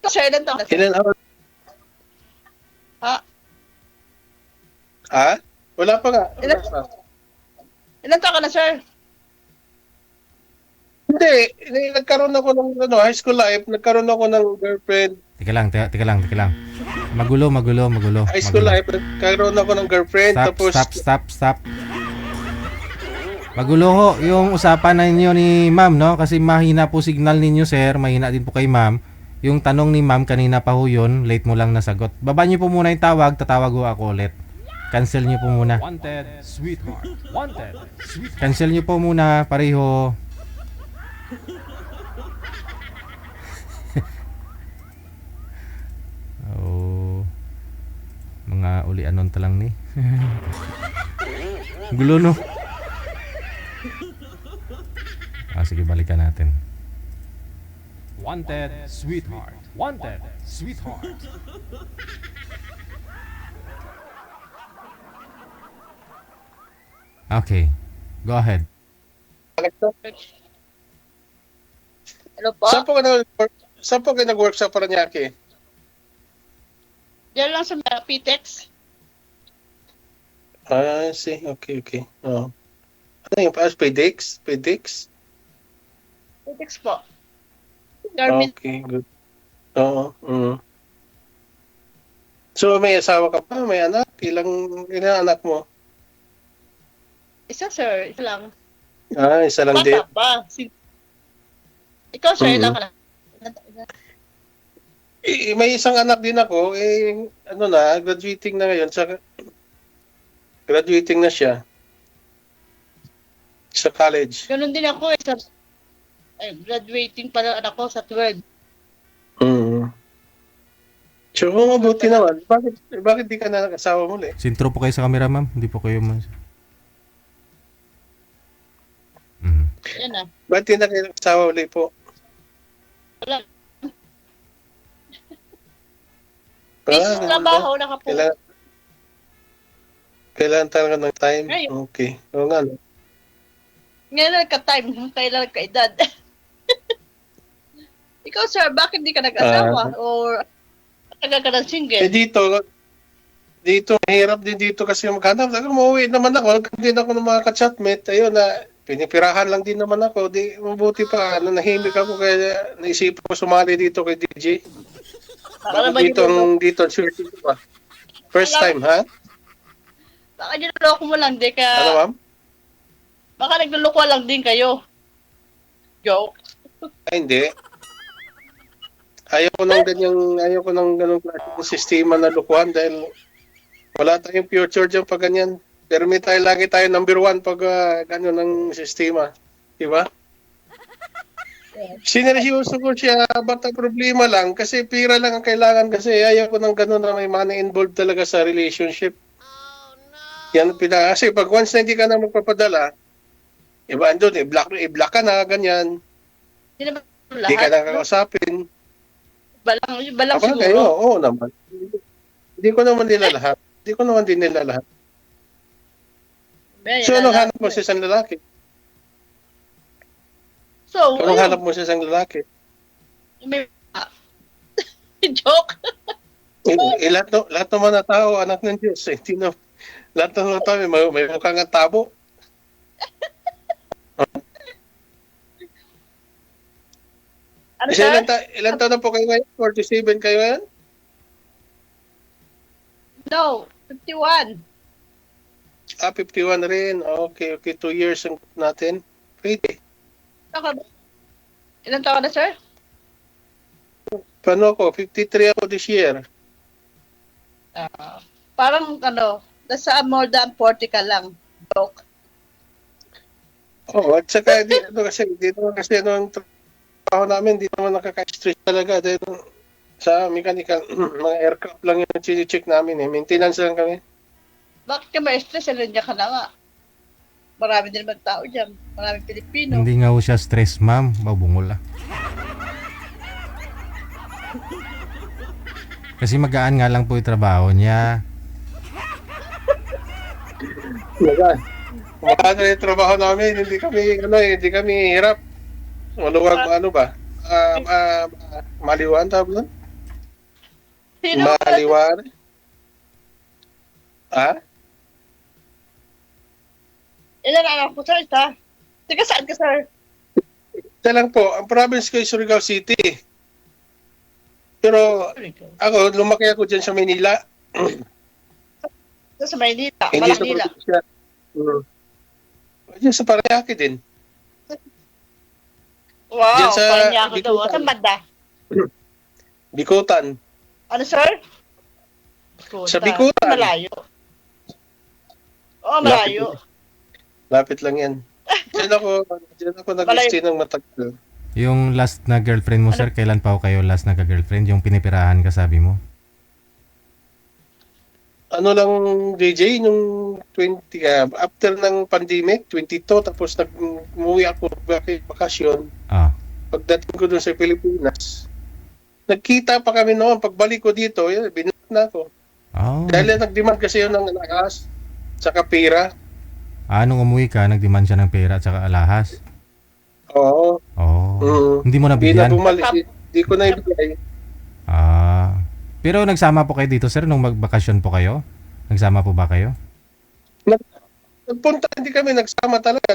Sir, ilan taon na, sir? Ilan ako? Ha? Wala pa nga. Ilan taon ka na, sir? Hindi. Nagkaroon ako ng high school life. Nagkaroon ako ng girlfriend. Teka lang. Magulo. High school life. Nagkaroon ako ng girlfriend. Stop. Magulo ho yung usapan ninyo ni ma'am, no? Kasi mahina po signal ninyo, sir. Mahina din po kay ma'am. Yung tanong ni ma'am kanina pa ho yun. Late mo lang nasagot. Baba niyo po muna yung tawag. Tatawag ho ako ulit. Cancel niyo po muna. Wanted, sweetheart. Wanted, sweetheart. Cancel niyo po muna, pareho. Oh. Mga uli anon talang ni. Gulo, no? Sige, balikan natin. Wanted, sweetheart. Wanted, sweetheart. Okay. Go ahead. Hello po? Saan po kayo nag-work sa Paranaque? Diyan lang sa PTEX. See. Okay. Oh. Ano yung paas? PDX? PTEX po. Garment. Okay, good. Oo. So, may asawa ka pa? May anak? Ilang anak mo? Isa, sir. Isa lang. Isa lang din. Bata pa. Ikaw, sir, ilan ka na? May isang anak din ako. Graduating na ngayon. Graduating na siya. Sa college. Ganun din ako. Graduating pa lang anak ko sa 12. So, mabuti naman. Bakit di ka na nag-asawa muli? Sintro po kayo sa camera, ma'am. Hindi po kayo Yan na. Bakit di na kayo nag-asawa muli po? Wala. Busy sa trabaho, nakapo. Kailangan talaga ng time? Ngayon. Okay. Oo nga. No? Ngayon nagka-time, kailan nagka-edad. Ikaw, sir, bakit di ka nag-asawa? Or tagal ka ng single? Dito, mahirap din dito kasi maghanap. Mauwi naman ako. Hindi ako ng mga ka-chatmate. Ayun na, pinipirahan lang din naman ako. Di, mabuti pa, nahimik ako kaya naisip ko sumali dito kay DJ. Dito ang swerte ko pa. First time, ha? Baka niloloko mo lang, di ka... Ano, ma'am? Baka nagluloko lang din kayo. Joke. Ay, hindi. Ayaw ko ng ganong klaseng sistema na lukuhan dahil wala tayong future dyan pag ganyan. Pero lagi tayo number 1 pag gano'n ang sistema. Diba? Sineryoso ko siya, ba't ang problema lang? Kasi pira lang ang kailangan kasi ayaw ko ng gano'n na may money involved talaga sa relationship. Yan kasi pag once na hindi ka na magpapadala, iba andun, i-block ka na, ganyan. Hindi ka na kakausapin. Balang Aba, siguro. kayo, oo naman. Hindi ko naman nila lahat. Hindi ko naman din nila lahat. Yan, So, yan, anong yan. hanap mo sa isang lalaki? So, Anong ayun. hanap mo sa isang lalaki? May joke. Lahat naman na tao, anak ng Diyos. Hindi na, lahat ng mga tao, may mukhang ang tabo. Ano, Kasi sir? ilan taon na po kayo ngayon? 47 kayo ngayon? No, 51. 51 rin. Okay. 2 years ang natin. Pwede. Ilan taon na, sir? Paano ako? 53 ako this year. Parang nasa more than 40 ka lang. Joke. Oo, at saka dito kasi nung trabaho namin, di naman nakaka-stress talaga dahil sa mechanical, mga aircraft lang yung chine-check namin eh. Maintenance lang kami. Bakit ka ma-stress? Nandiyan ka na nga. Marami din naman tao dyan. Maraming Pilipino. Hindi nga ho siya stress, ma'am. Babungol ah. Kasi magaan nga lang po yung trabaho niya. Maganda yung trabaho namin, hindi kami hirap. Maluwag, maliwan tawag doon? Sino? Maliwan. Ha? Ilan anak ko, sir? Isa? Tiga saan ka, sir? Ito lang po, ang province ko ay Surigao City. Pero ako, lumaki ako dyan sa Manila. Sa Maynila. Hindi sa Manila. probinsya. Diyan sa Paranaque din. Wow, Diyan sa Paranaque daw. Bikutan. Saan banda? Bikutan. Ano, sir? Sa Bikutan. Malayo. Oo, malayo. Lapit lang yan. Diyan ako nag-stay ng matagal. Yung last na girlfriend mo, sir, kailan pa ho kayo last na girlfriend? Yung pinipirahan ka, sabi mo? Ano lang, DJ, nung 20, after ng pandemic, 22, tapos umuwi ako bakasyon. Ah. Pagdating ko dun sa Pilipinas, nagkita pa kami noon. Pagbalik ko dito, binat na ako. Oh. Dahil nag-demand kasi yun ng alahas, saka pera. Nung umuwi ka, nag-demand siya ng pera at saka alahas. Oo. Oh. Hindi mo Hindi nabigyan? na bumalik. Hindi ko na ibigay. Pero nagsama po kayo dito, sir, nung magbakasyon po kayo? Nagsama po ba kayo? Nagpunta, hindi kami nagsama talaga.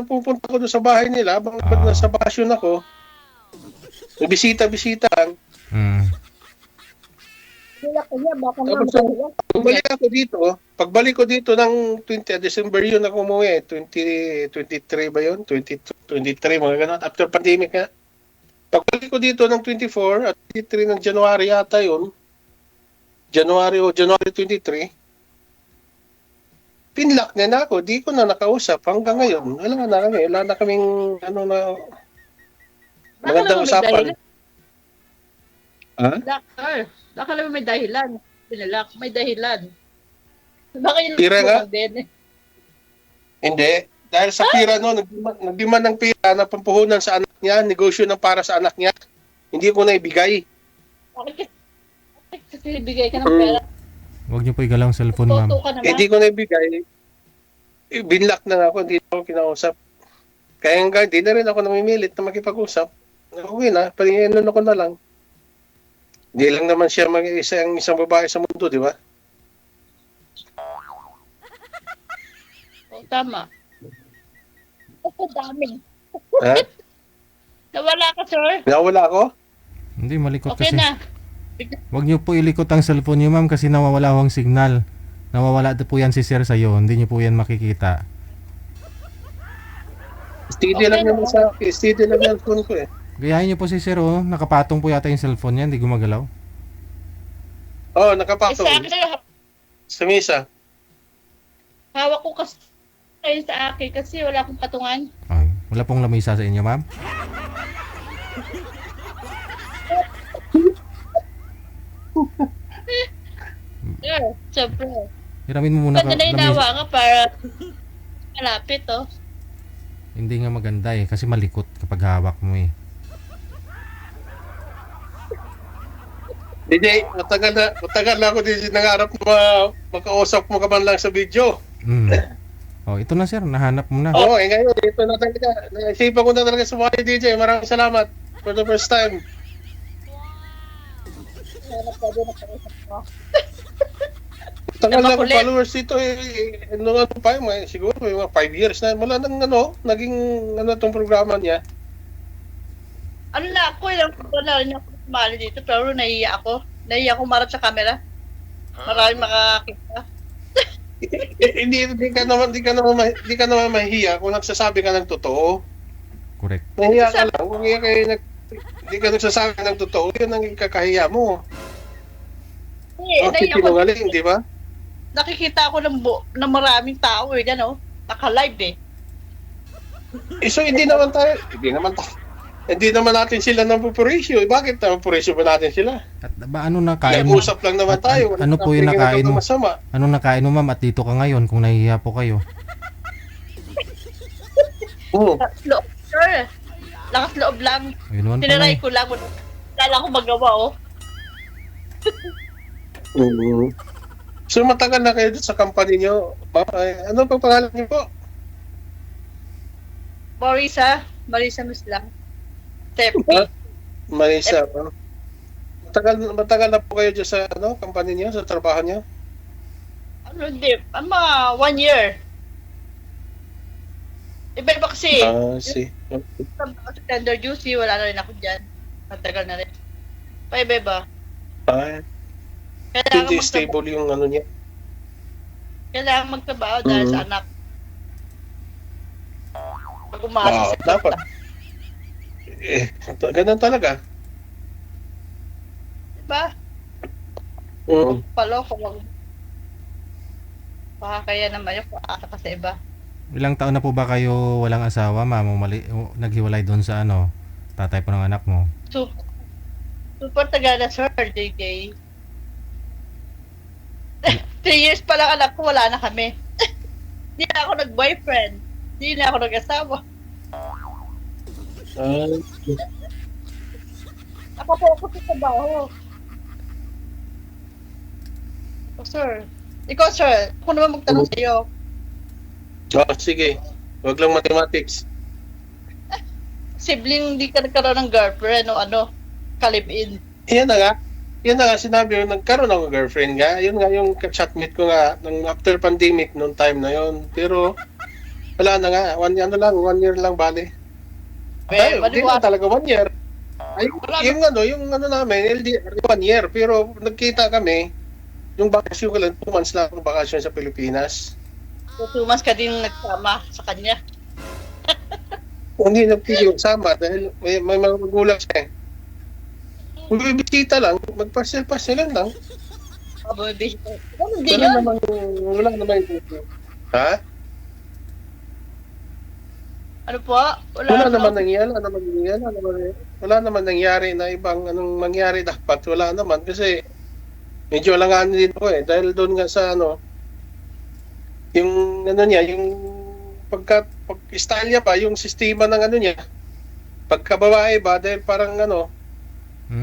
Pupunta ko doon sa bahay nila habang nasa bakasyon ako. Bisita-bisita lang. Pagbalik ko dito ng 20 December yun ako umuwi. 2023 ba yun? 23, mga ganun. After pandemic nga. Pagbalik ko dito ng 24 at 23 ng January yata yun. January 23. Pinlock niya na ako. Di ko na nakausap hanggang ngayon. Wala na kaming magandang usapan. Ha? Doctor, baka naman may dahilan. Pinalak, may dahilan. Baka yung Pira nga? din. Hindi. Dahil sa pira nagdemand ng pira na pampuhunan sa anak niya, negosyo ng para sa anak niya. Hindi ko na ibigay. Bakit kasi bigay ka ng pera? Huwag niyo po igalaw ang cellphone, ma'am. Toto ka naman. Hindi ko na ibigay. Binlock na ako, hindi ako kinausap. Kaya nga, di na rin ako namimilit na makipag-usap. Uwi na, palinginan ako na lang. Hindi lang naman siya isang babae sa mundo, di ba? Oh, tama. Ako dami. Ha? Nawala ka, sir. Nawala ako? Hindi, malikot Okay kasi. na. Huwag niyo po ilikot ang cellphone niyo, ma'am, kasi nawawala ho ang signal. Nawawala po yan si sir sa'yo. Hindi niyo po yan makikita. Steady lang naman sa akin. Steady lang yung phone ko eh. Gayahin niyo po si sir, oh. Nakapatong po yata yung cellphone niya. Hindi gumagalaw. Oo, Isa nakapatong. Sa misa. hawak ko kasi sa akin kasi wala akong patungan. Ay, wala pong lamisa sa inyo, ma'am? Yeah, siyempre. Hiramin mo muna Ganda na yung nawa ka para malapit, oh. Hindi nga maganda eh, kasi malikot kapag hawak mo eh. DJ, matagal na ako DJ nangarap na makausap mo ka man lang sa video. Oh, ito na sir, nahanap mo na. Oo, ngayon, ito na talaga. Naisipan ko na talaga sumali DJ. Maraming salamat for the first time. Tagal na akong followers dito ano pa siguro may mga 5 years na mula nang naging tong programa niya. Ano na ako, wala rin ako sumali dito, pero nahiya ako. Nahiya ako marap sa camera. Maraming makakita. Hindi ka naman mahihiya kung nagsasabi ka ng totoo. Correct. Nahiya ka lang kung hindi ka nagsasabi ng totoo, yun ang kakahiya mo. Nahiya ako. Sinungaling, di ba? Nakikita ako ng maraming tao naka-live So hindi naman natin sila ng pupurisyo. Bakit ng pupurisyo ba natin sila? At ba ano nakain mo? Usap lang naman tayo. Ano po yung nakain mo? Ano nakain mo ma'am at dito ka ngayon kung nahihiya po kayo? Loob, sir. Lakas loob lang. Tinaray ko lang. Kala ko magawa, So matagal na kayo sa company nyo. Ano pang pangalan niyo po? Marisa Muslang. Tepi. Marisa. Matagal na po kayo dyan sa company niyo, sa trabaho niyo? Hindi. Mga 1 year. Iba kasi. See. Tender juicy, wala na rin ako dyan. Matagal na rin. Iba. Hindi stable yung niya. Kailangan magtrabaho dahil sa anak. Pag umasa sa dapat. Ganun talaga. Diba? Paloko lang. Baka kaya naman yung paasa ka sa iba. Ilang taon na po ba kayo walang asawa, ma'am? Naghiwalay doon sa tatay po ng anak mo? Super tagal na, sir, JJ. 3 years pa lang anak ko, wala na kami. Hindi na ako nag-boyfriend. Hindi na ako nag-asawa. Ako po ako sa trabaho. Sir. Ikaw, sir. Ako naman magtanong sa iyo. Sige. Huwag lang mathematics. Sibling, hindi ka nagkaroon ng girlfriend o kalib-in. Yan na nga, sinabi yung nagkaroon ng girlfriend nga. Yun nga yung chatmate ko nga nung after pandemic nung time na yun. Pero wala na nga, 1 year lang bali. Hindi na talaga 1 year. Ay, yung namin, LDR, 1 year. Pero nagkita kami, yung bakasyon ko lang, 2 months lang ang bakasyon sa Pilipinas. So, 2 months ka din nagsama sa kanya. Hindi nagpipigil-sama dahil may mga magulang siya. Kung bibisita lang, magpasyal-pasyalan lang. Bibisita. Wala naman yung... Ha? Ano po? Wala naman nangyari na ibang anong mangyari dapat. Wala naman kasi medyo alanganin din ako dahil doon nga sa yung yung pag-style niya ba, yung sistema ng niya, pagkababae ba, dahil parang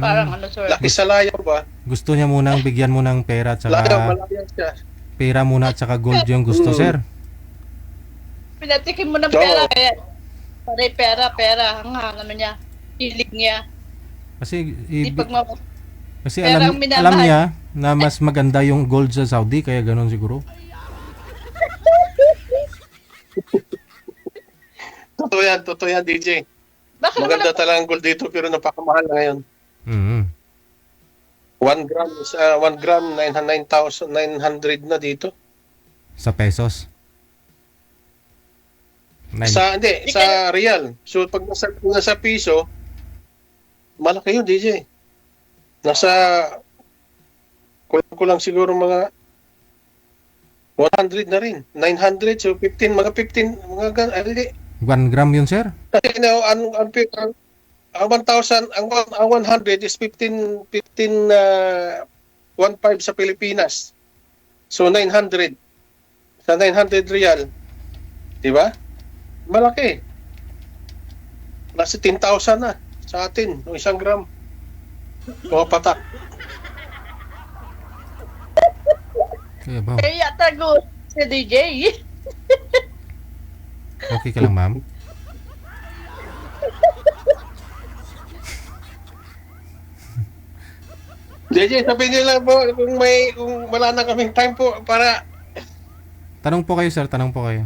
parang sir. Laki sa layaw ba? Gusto niya munang bigyan mo ng pera at saka Malayaw siya. pera muna at saka gold yung gusto, sir. Pinatikim mo ng pera kaya paray pera ang niya, hilig niya. Kasi kasi Pero alam niya na mas maganda yung gold sa Saudi kaya ganoon siguro. Totoo yan, DJ. Maganda talaga ang gold dito pero napakamahal na ngayon. 1 gram is 1 gram 9,900 na dito. Sa pesos? Sa real. So pag nasa piso, malaki yun, DJ. Nasa kulang siguro mga 100 na rin. 900 so 15 mga 1 gram yun, sir? Kasi ang 1,000 ang 100 is 15 1.5 sa Pilipinas. So 900. Sa 900 real. 'Di ba? Malaki. Nasa 10,000 na sa atin, ng 1 gram. Mga patak. Kaya ba? Kaya tago si DJ. Okay ka lang, ma'am? JJ, sabihin niyo lang po kung wala na kaming time po para Tanong po kayo, sir. Tanong po kayo.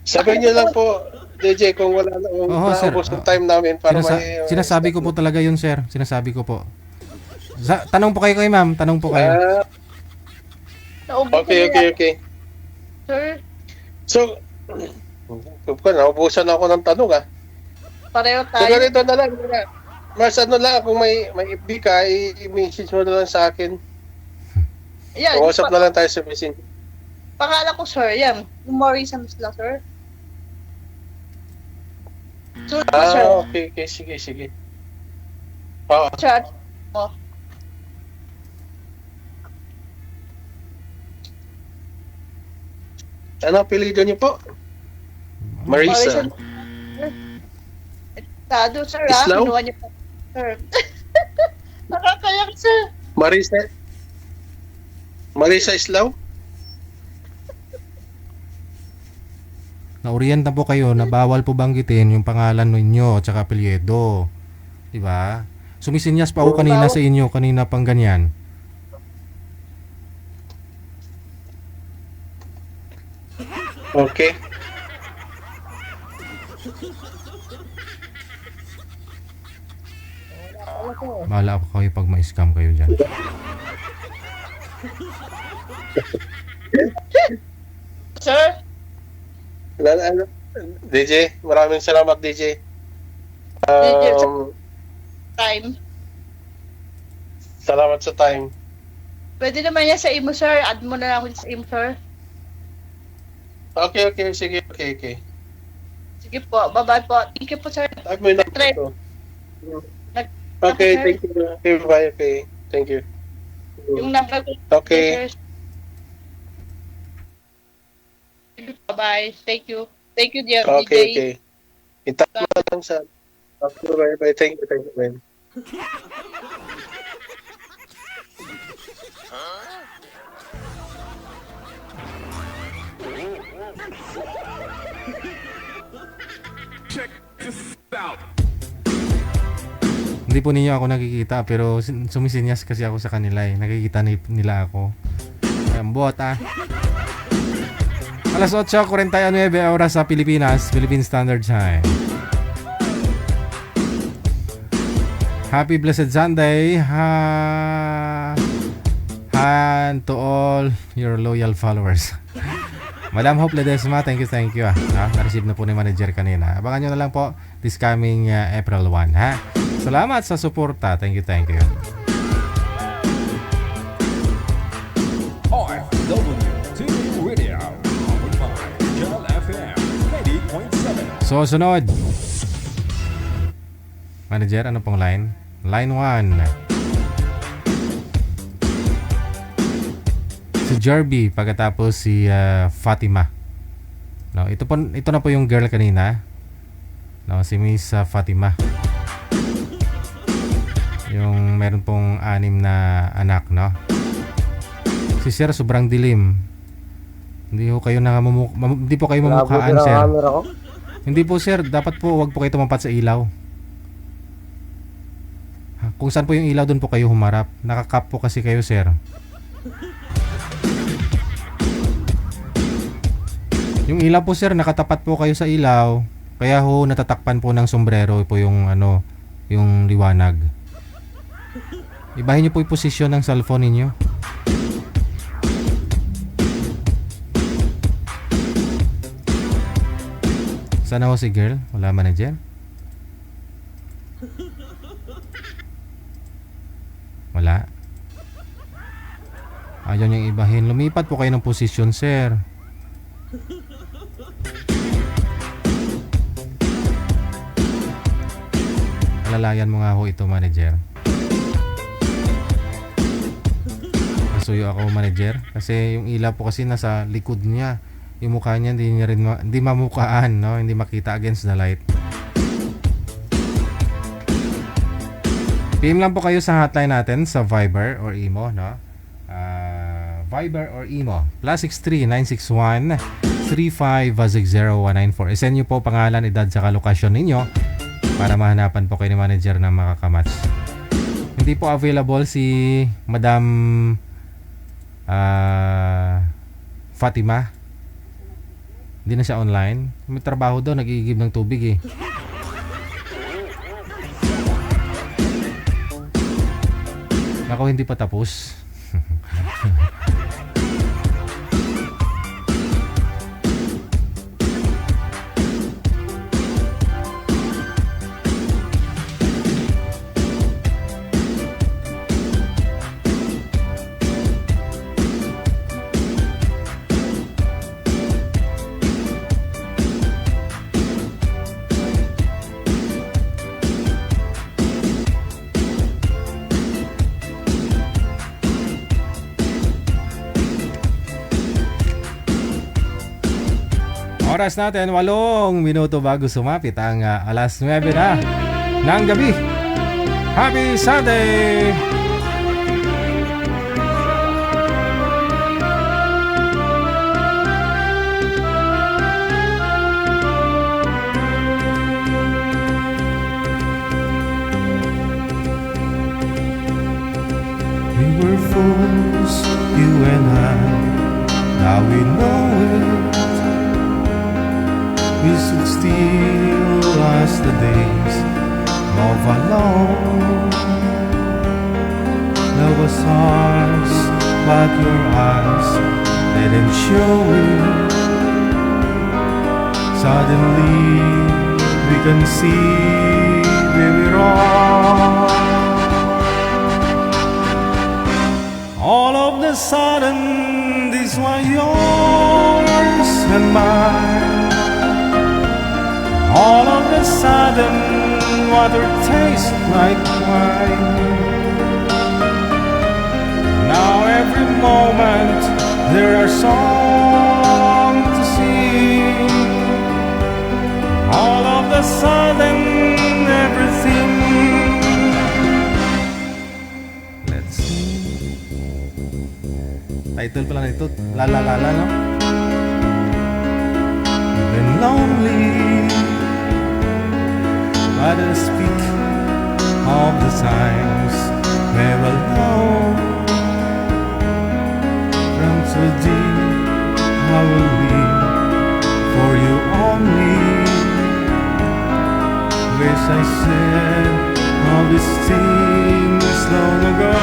sabihin niyo lang po JJ kung wala na kung Oo, sir. naubos ng time namin para Sinasabi ko po talaga yun, sir. Sinasabi ko po. Tanong po kayo ma'am. Tanong po kayo. Okay. Sir, So, naubusan ako ng tanong ah. pareho So, tayo. ganito na lang. Mas ano lang, kung may FB ka, i-message mo na lang sa akin. Yan, Pag-usap na lang tayo sa messenger. pangalan ko, sir. Yan. Yung Morrison lang, sir. So, sir. Okay. Sige. Oo. Chat mo. Ano apelido niyo po? Marisa. Tado, sir, Islaw? Kinuha niyo po. Sir. Nakakayak, sir. Marisa Islaw? Naorient na po kayo na bawal po banggitin yung pangalan ninyo at saka apelyido. Diba? Sumisinyas pa ako kanina sa inyo, kanina pang ganyan. Okay. Bahala ako kayo pag ma-scam kayo dyan. Sir, DJ, maraming salamat DJ. time. Salamat sa time. Pwede naman yan sa imo, sir. Add mo na lang ako sa imo, sir. Okay. Sige, okay. Sige po. Bye-bye po. Thank you po, sir. Type mo yung number ko. Okay, thank you. Okay, bye. Okay, thank you. Yung number ko. Okay. Bye-bye. Thank you. Thank you, dear Okay, DJ. okay. Itap mo na lang sa... Okay, bye. Thank you, man. Check this out. Hindi po ninyo ako nakikita pero sumisinyas kasi ako sa kanila eh. Nakikita nila ako. Ambot ah. Alas 8:49 oras sa Pilipinas, Philippine Standard Time. Happy Blessed Sunday and to all your loyal followers. Madam Hope Ledesma, thank you ah. Na-receive na po ni manager kanina. Abangan nyo na lang po this coming April 1 ha. Salamat sa suporta. Thank you. OFW TV Radio. Powered by Jal FM 90.7. So, sunod. Manager, ano pong line? Line 1. Si Jerby, pagkatapos si Fatima. No, ito na po yung girl kanina. No, si Miss Fatima. Yung meron pong 6 na anak, no? Si Sir, sobrang dilim. Hindi po kayo mamukhaan, Sir. Hindi po, Sir. Dapat po, wag po kayo tumampat sa ilaw. Kung saan po yung ilaw, doon po kayo humarap. Nakakap po kasi kayo, Sir. Yung ilaw po, Sir, nakatapat po kayo sa ilaw. Kaya ho, natatakpan po ng sombrero po yung yung liwanag. Ibahin niyo po yung posisyon ng cellphone ninyo. Sana ho si girl? Wala manager? Wala. Ayaw niyang ibahin. Lumipat po kayo ng posisyon, sir. Alalayan mo nga ho ito, manager. Nasuyo ako, manager. Kasi yung ilaw po kasi nasa likod niya. Yung mukha niya hindi mamukaan, no? Hindi makita against the light. PM lang po kayo sa hotline natin sa Viber or Imo, no? Viber or Imo. +63 961 3560 I-send nyo po pangalan, edad, saka lokasyon ninyo para mahanapan po kayo ni manager na makakamatch. Hindi po available si Madam Fatima. Hindi na siya online. May trabaho daw, nag-iigib ng tubig eh. Ako hindi pa tapos. Oras natin 8 minuto bago sumapit ang alas 9 na ng gabi. Happy Sunday! We were fools, you and I. Now we know it. We stood still as the days of alone. Love was ours, but your eyes didn't show it. Suddenly we can see we were wrong. All of the sudden, this was yours and mine. All of a sudden, water tastes like wine. Now every moment, there are songs to sing. All of a sudden, everything. Let's see. Title pala nito, La La La La, no? I've been lonely. But I speak of the times we're alone. From so deep I will live for you only. Wish I said all these things long ago.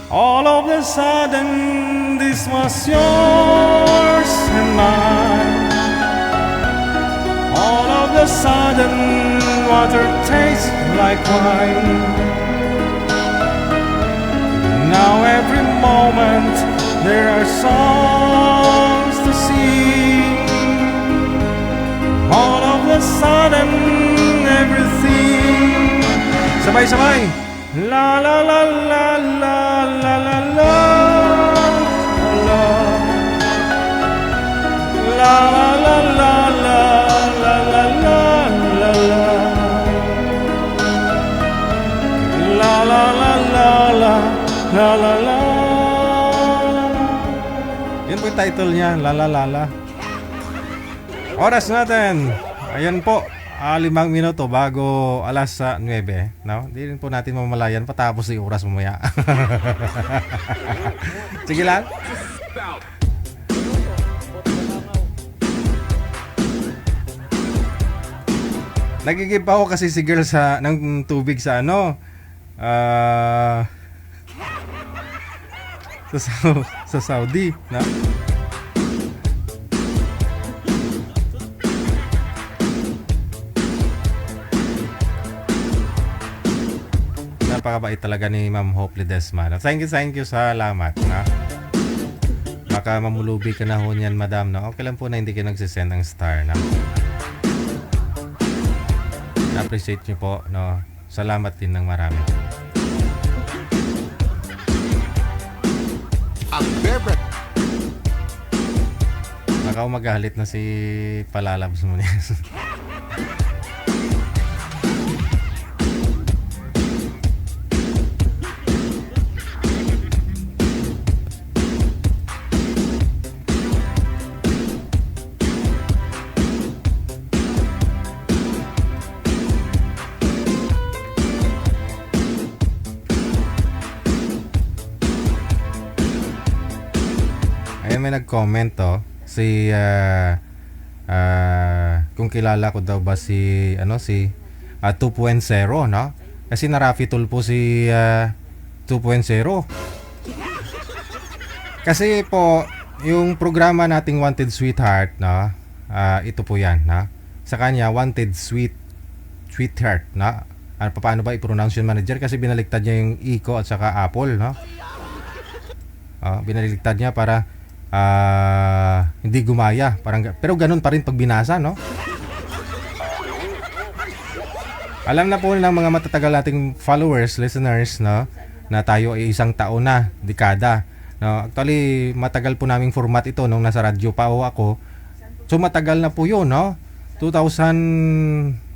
All of a sudden this was yours and mine. All of a sudden, water tastes like wine. Now every moment, there are songs to sing. All of a sudden, everything. Sabay-sabay. La la la la la la la la la. La la la la la. La la la. Yun po yung title niya, La La La La. Oras natin, ayan po, 5 minuto bago alas 9, no? Hindi rin po natin mamalayan, patapos yung oras mamaya. Sige lang. Nagigib pa ako kasi si girl ng tubig sa sa Saudi, na. Napakabait talaga ni Ma'am Hope Ledesma. Thank you, salamat, na. Baka mamulubi ka na ho niyan, madam, no? Okay lang po na hindi ka nagsisend ng star, na. Appreciate niyo po, no. Salamat din ng marami. Baka magalit na si Palalabs mo niya. may nag-comment si kung kilala ko daw ba si 2.0, no? Kasi na-Raffy Tulfo si 2.0. Kasi po yung programa nating Wanted Sweetheart, no? Ito po 'yan, no? Sa kanya Wanted Sweetheart, no? Paano ba i-pronounce yung manager kasi binaliktad niya yung Eco at saka Apple, no? Binaliktad niya para hindi gumaya, pero ganun pa rin pag binasa, no? Alam na po ng mga matatagal nating followers, listeners, no, na tayo ay isang taon na, dekada, no. Actually, matagal po naming format ito nung nasa radyo pa ako. So matagal na po 'yun, no? 2010,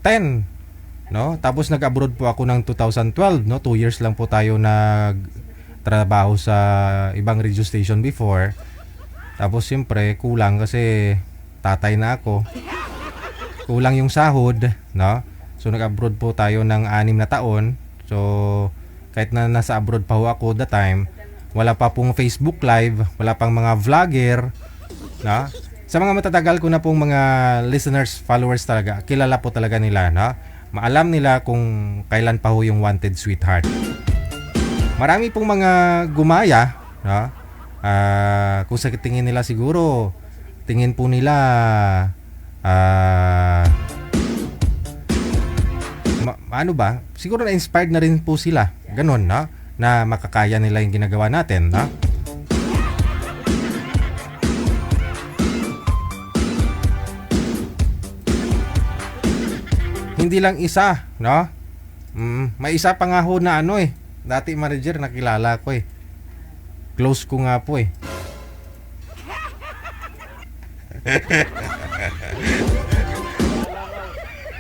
no? Tapos nag-abroad po ako ng 2012, no? 2 years lang po tayo nagtrabaho sa ibang radio station before. Tapos siyempre kulang kasi tatay na ako. Kulang yung sahod, no? So nag-abroad po tayo ng 6 na taon. So kahit na nasa abroad pa ho ako that time, wala pa pong Facebook Live, wala pang mga vlogger, no? Sa mga matatagal ko na pong mga listeners, followers talaga, kilala po talaga nila, no? Maalam nila kung kailan pa ho yung Wanted Sweetheart. Marami pong mga gumaya, no? Kung sa tingin nila siguro, tingin po nila ano ba? Siguro na-inspired na rin po sila. Ganon, no? Na makakaya nila yung ginagawa natin, no? Hindi lang isa, no? May isa pa nga ho na dati manager nakilala ko Close ko nga po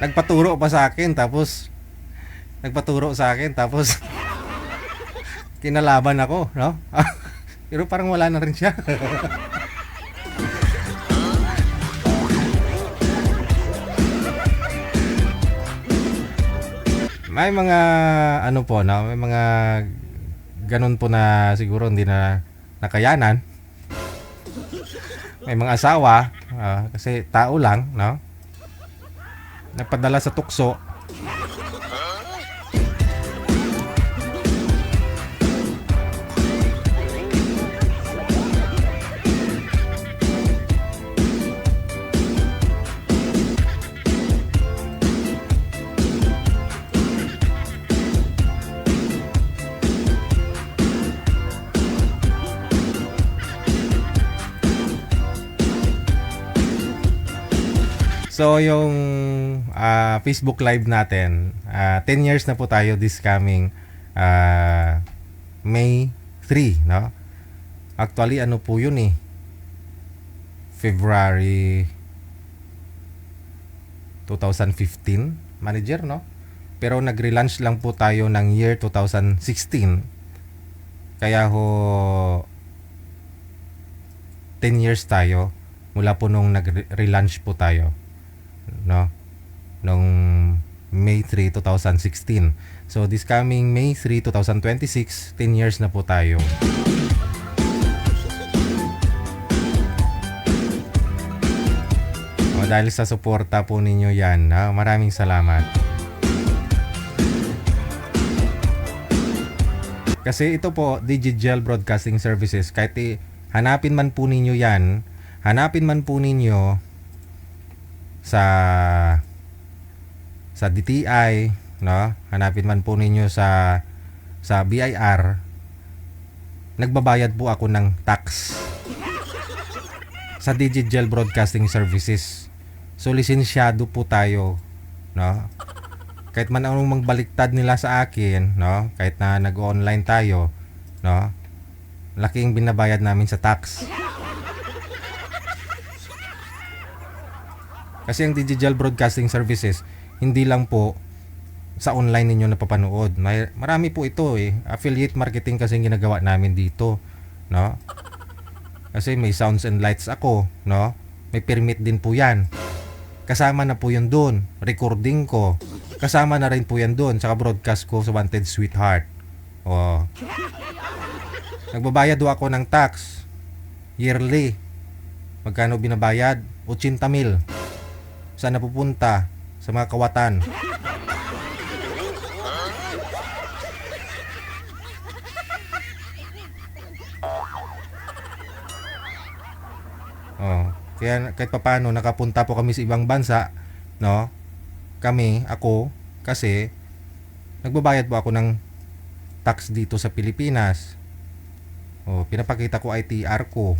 Nagpaturo sa akin tapos kinalaban ako, no? Pero parang wala na rin siya. May mga may mga ganun po na siguro hindi na nakayanan. May mga asawa kasi tao lang, no? Nagpadala sa tukso. So yung Facebook Live natin, 10 years na po tayo this coming May 3, no? Actually po yun February 2015, manager, no? Pero nag-relaunch lang po tayo ng year 2016. Kaya 10 years tayo mula po nung nag-relaunch po tayo, no? Nung May 3, 2016. So this coming May 3, 2026, 10 years na po tayo. Dahil sa suporta po ninyo yan, maraming salamat. Kasi ito po, Digital Broadcasting Services, kahit hanapin man po ninyo yan, hanapin man po ninyo sa DTI, no? Hanapin man po ninyo sa BIR, nagbabayad po ako ng tax sa Digital Broadcasting Services. So lisensyado po tayo, no? Kahit man anong magbaliktad nila sa akin, no? Kahit na nag-online tayo, no? Laking binabayad namin sa tax. Kasi ang Digital Broadcasting Services, hindi lang po sa online ninyo napapanood. Marami po ito affiliate marketing kasi ginagawa namin dito, no? Kasi may sounds and lights ako, no? May permit din po 'yan. Kasama na po 'yun doon. Recording ko, kasama na rin po 'yan doon, saka broadcast ko sa Wanted Sweetheart. Nagbabayad do ako ng tax yearly. Magkano binabayad? 80,000. Saan napupunta? Sa mga kawatan. Oh, kaya kahit papaano nakapunta po kami sa ibang bansa, no? Ako kasi nagbabayad po ako ng tax dito sa Pilipinas. Oh, pinapakita ko ITR ko.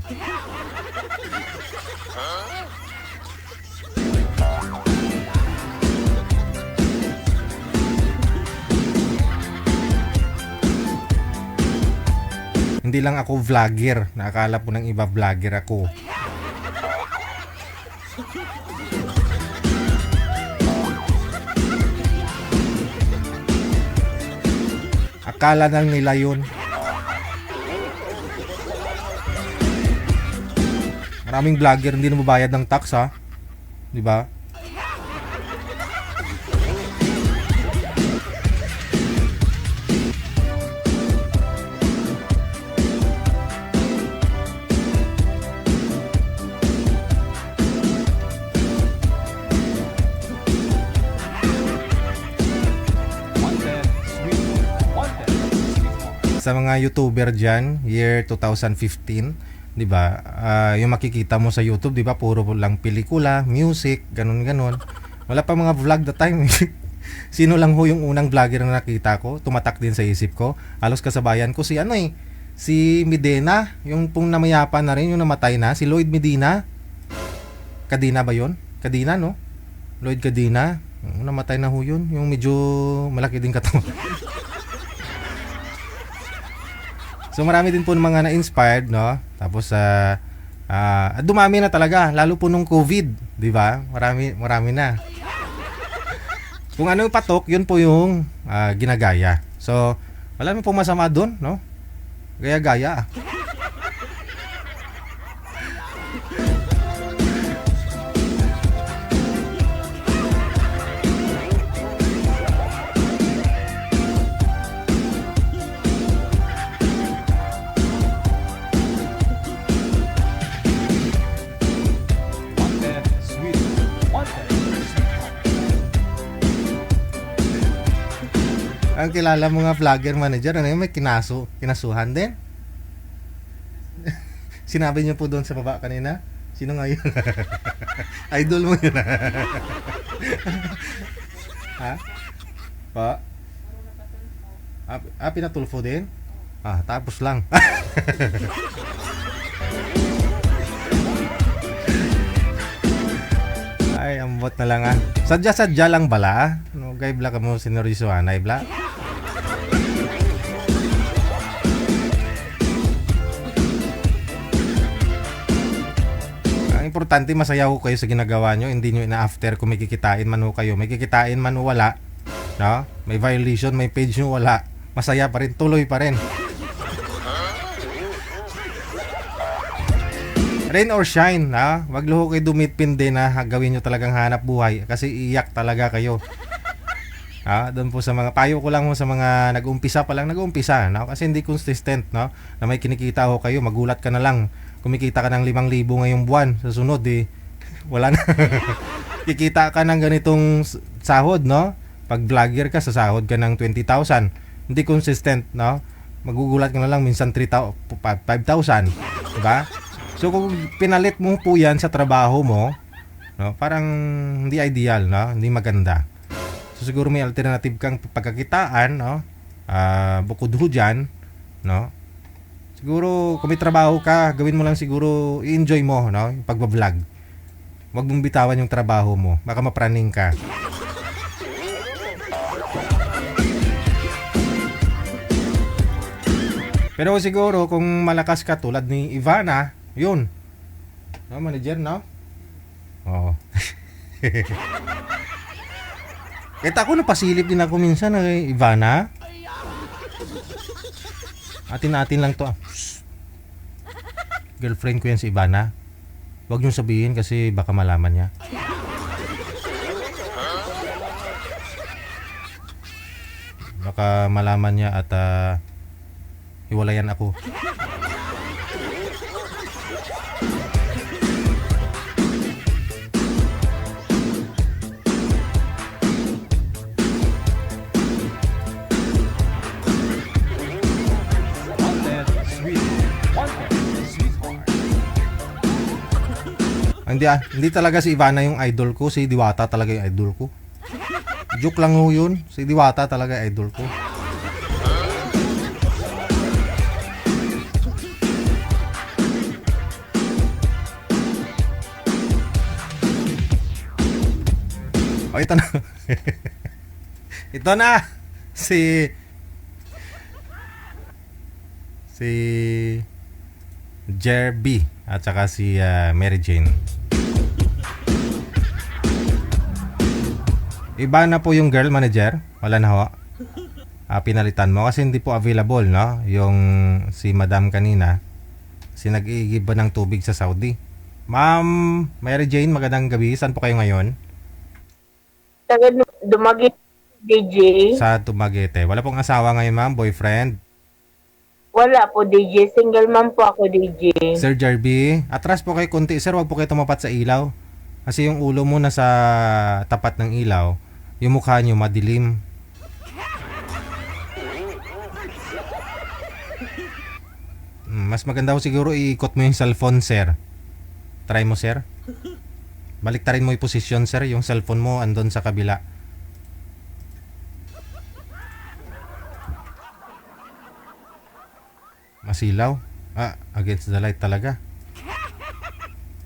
Hindi lang ako vlogger, nakakala po ng iba vlogger ako. Akala lang nila yun. Maraming vlogger hindi nababayad ng tax, ha? 'Di ba? Sa mga YouTuber dyan, year 2015, di ba? Yung makikita mo sa YouTube, di ba? Puro lang pelikula, music, ganun-ganun. Wala pa mga vlog that time. Sino lang ho yung unang vlogger na nakita ko? Tumatak din sa isip ko. Halos kasabayan ko si si Medina, yung pong namayapa na rin, yung namatay na, si Lloyd Medina. Kadina ba yun? Kadina, no? Lloyd Kadina. Namatay na ho yun. Yung medyo malaki din katawan. So marami din po ng mga na-inspired, no? Tapos dumami na talaga, lalo po nung COVID, 'di ba? Marami na. Kung ano yung patok, yun po yung ginagaya. So wala naman po masama doon, no? Gaya-gaya. Ang kilala mo nga vlogger manager, ano yung may kinasuhan din? Sinabi niyo po doon sa baba kanina? Sino nga yun? Idol mo yun. Ha? Pa? Pinatulfo din? Tapos lang. Ay, ambot na lang Sadya-sadya lang bala. No, gay bla ka mo sinorisuhan, ay bla. Ang importante masaya ko kayo sa ginagawa nyo, hindi nyo ina-after kung may kikitain man ho kayo. May kikitain man ho wala, no? May violation, may page nyo wala. Masaya pa rin, tuloy pa rin. Rain or shine, ha? Wag luho kayo dumitpin din na gawin nyo talagang hanap buhay kasi iyak talaga kayo. Doon po sa mga payo ko lang ho sa mga nag-umpisa pa lang, no? Kasi hindi consistent, no? Na may kinikita ho kayo, magulat ka na lang. Kumikita ka ng 5,000 ngayong buwan, sa sunod wala na. Kikita ka ng ganitong sahod, no? Pag vlogger ka, sa sahod ka ng 20,000. Hindi consistent, no? Magugulat ka na lang minsan 5,000, diba? So kung pinalit mo po yan sa trabaho mo, no, parang hindi ideal, no? Hindi maganda. So siguro may alternative kang pagkakitaan, no? Bukod ho dyan, no? Siguro kung may trabaho ka, gawin mo lang siguro, i-enjoy mo, no? Yung pagbablog. Huwag mong bitawan yung trabaho mo. Baka mapraning ka. Pero siguro kung malakas ka tulad ni Ivana, yun. No, manager, no? Oo. Kahit ako napasilip din ako minsan kay Ivana. Atin-atin lang to. Girlfriend ko yan si Ivana. Huwag niyong sabihin kasi baka malaman niya. Baka malaman niya at hiwalayan ako. Hindi talaga si Ivana yung idol ko. Si Diwata talaga yung idol ko. Joke lang ho yun. Si Diwata talaga yung idol ko. Oh, ito na. Ito na. Si Jerby at saka si Mary Jane. Iba na po yung girl manager. Wala na ho. Pinalitan mo kasi hindi po available, no? Yung si Madam kanina. Si nag-iigib ba ng tubig sa Saudi. Ma'am Mary Jane, magandang gabi. Saan po kayo ngayon? Taga Dumaguete, DJ. Sa Dumaguete. Wala pong asawa ngayon, ma'am? Boyfriend? Wala po, DJ. Single mom po ako, DJ. Sir Jerby, atras po kayo konti. Sir, wag po kayo tumapat sa ilaw. Kasi yung ulo mo nasa tapat ng ilaw. Yung mukha nyo madilim. Mas maganda ko siguro iikot mo yung cellphone, sir. Try mo, sir. Baliktarin mo yung posisyon, sir. Yung cellphone mo andun sa kabila. Masilaw. Against the light talaga.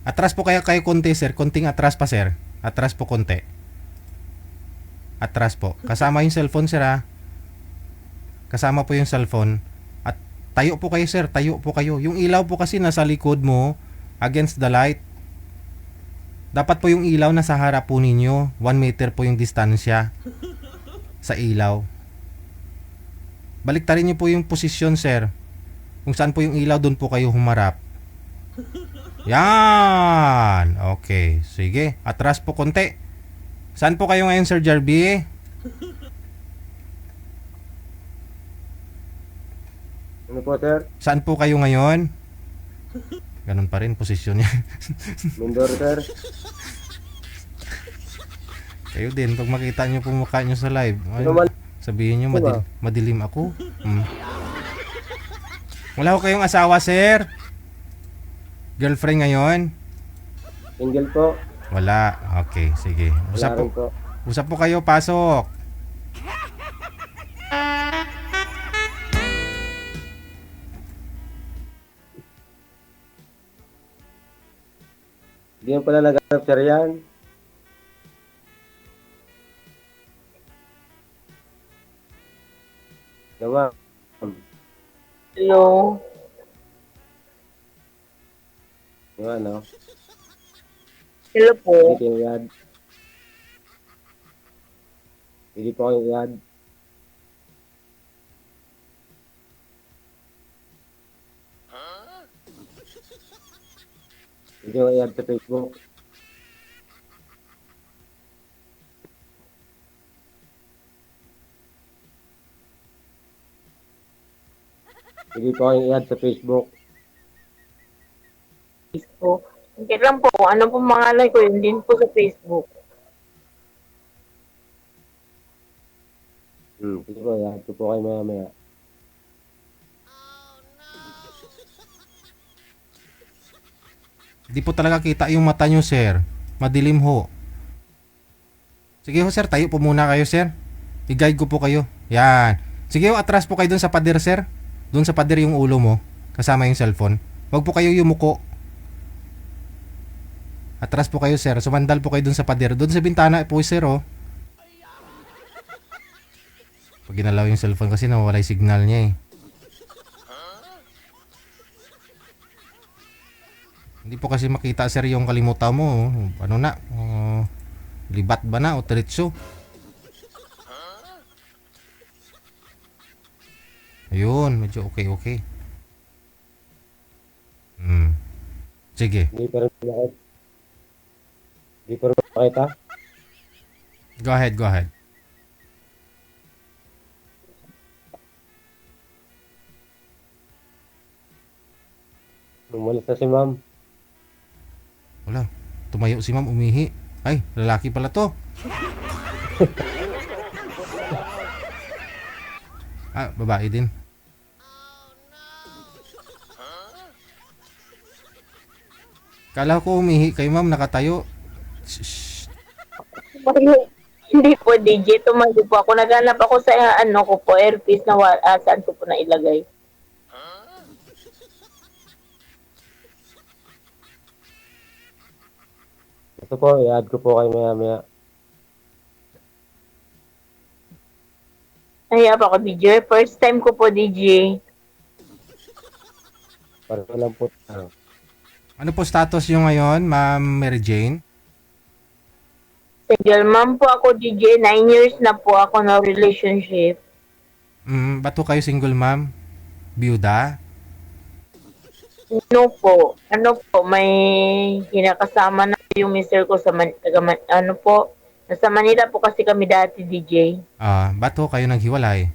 Atras po kayo konti, sir. Konting atras pa, sir. Atras po konti. Atras po. Kasama yung cellphone, sir, ha. Kasama po yung cellphone. At tayo po kayo, sir. Tayo po kayo. Yung ilaw po kasi nasa likod mo. Against the light. Dapat po yung ilaw nasa harap po ninyo. 1 meter po yung distansya sa ilaw. Baliktarin niyo po yung posisyon, sir. Kung saan po yung ilaw, doon po kayo humarap. Yan! Okay. Sige. Atras po konti. Saan po kayo ngayon, Sir Jerby? Ano po, sir? Saan po kayo ngayon? Ganun pa rin posisyon niya. Mindoro, sir. Kayo din, pag makita nyo po mukha nyo sa live, ay, sabihin nyo madilim ako. Wala ko kayong asawa, sir? Girlfriend ngayon? Single po. Wala. Okay, sige. Usap po. Usap po kayo, pasok. Hindi mo pala nag-hanap, sir, yan. Gawa. Hello. Gawa, no? Hello po. Hindi kayo yad. Hindi po kayo yad. Hindi ko i-add sa Facebook. Hindi po kayo i-add sa Facebook. Facebook. Hindi lang po. Ano po pangalan ko? Yun din po sa Facebook. Sige po, i-add ko po kayo maya-maya. Di po talaga kita yung mata nyo, sir. Madilim ho. Sige ho, sir. Tayo po muna kayo, sir. I-guide ko po kayo. Yan. Sige ho, atras po kayo dun sa pader, sir. Dun sa pader yung ulo mo. Kasama yung cellphone. Huwag po kayo yumuko. Atras po kayo, sir. Sumandal po kayo dun sa pader. Dun sa bintana po, sir, oh. Pag ginalaw yung cellphone kasi nawawala yung signal niya, eh. Hindi po kasi makita, sir, yung kalimutan mo. Ano na? Libat ba na o diretso? Ayun, medyo okay. Sige. Hindi pa rin makita. Hindi pa rin makita. Go ahead. Umalis na si ma'am. Wala. Tumayo si ma'am, umihi. Ay, lalaki pala to. Babae din. Kala ko umihi kayo ma'am, nakatayo. Shh. Hindi po, DJ. Tumayo po ako. Naghanap ako sa ano ko po, earpiece na saan ko po na ilagay. Ito po, i-add ko po kayo maya-maya. Nahiyap ako, DJ. First time ko po, DJ. Para lang po. Ano po status yung ngayon, Ma'am Mary Jane? Single mom po ako, DJ. 9 years na po ako na relationship. Ba't po kayo single ma'am? Byuda? Ano po, may kinakasama na yung mister ko sa nasa Manila po kasi kami dati, DJ. Ba't po kayo naghiwalay?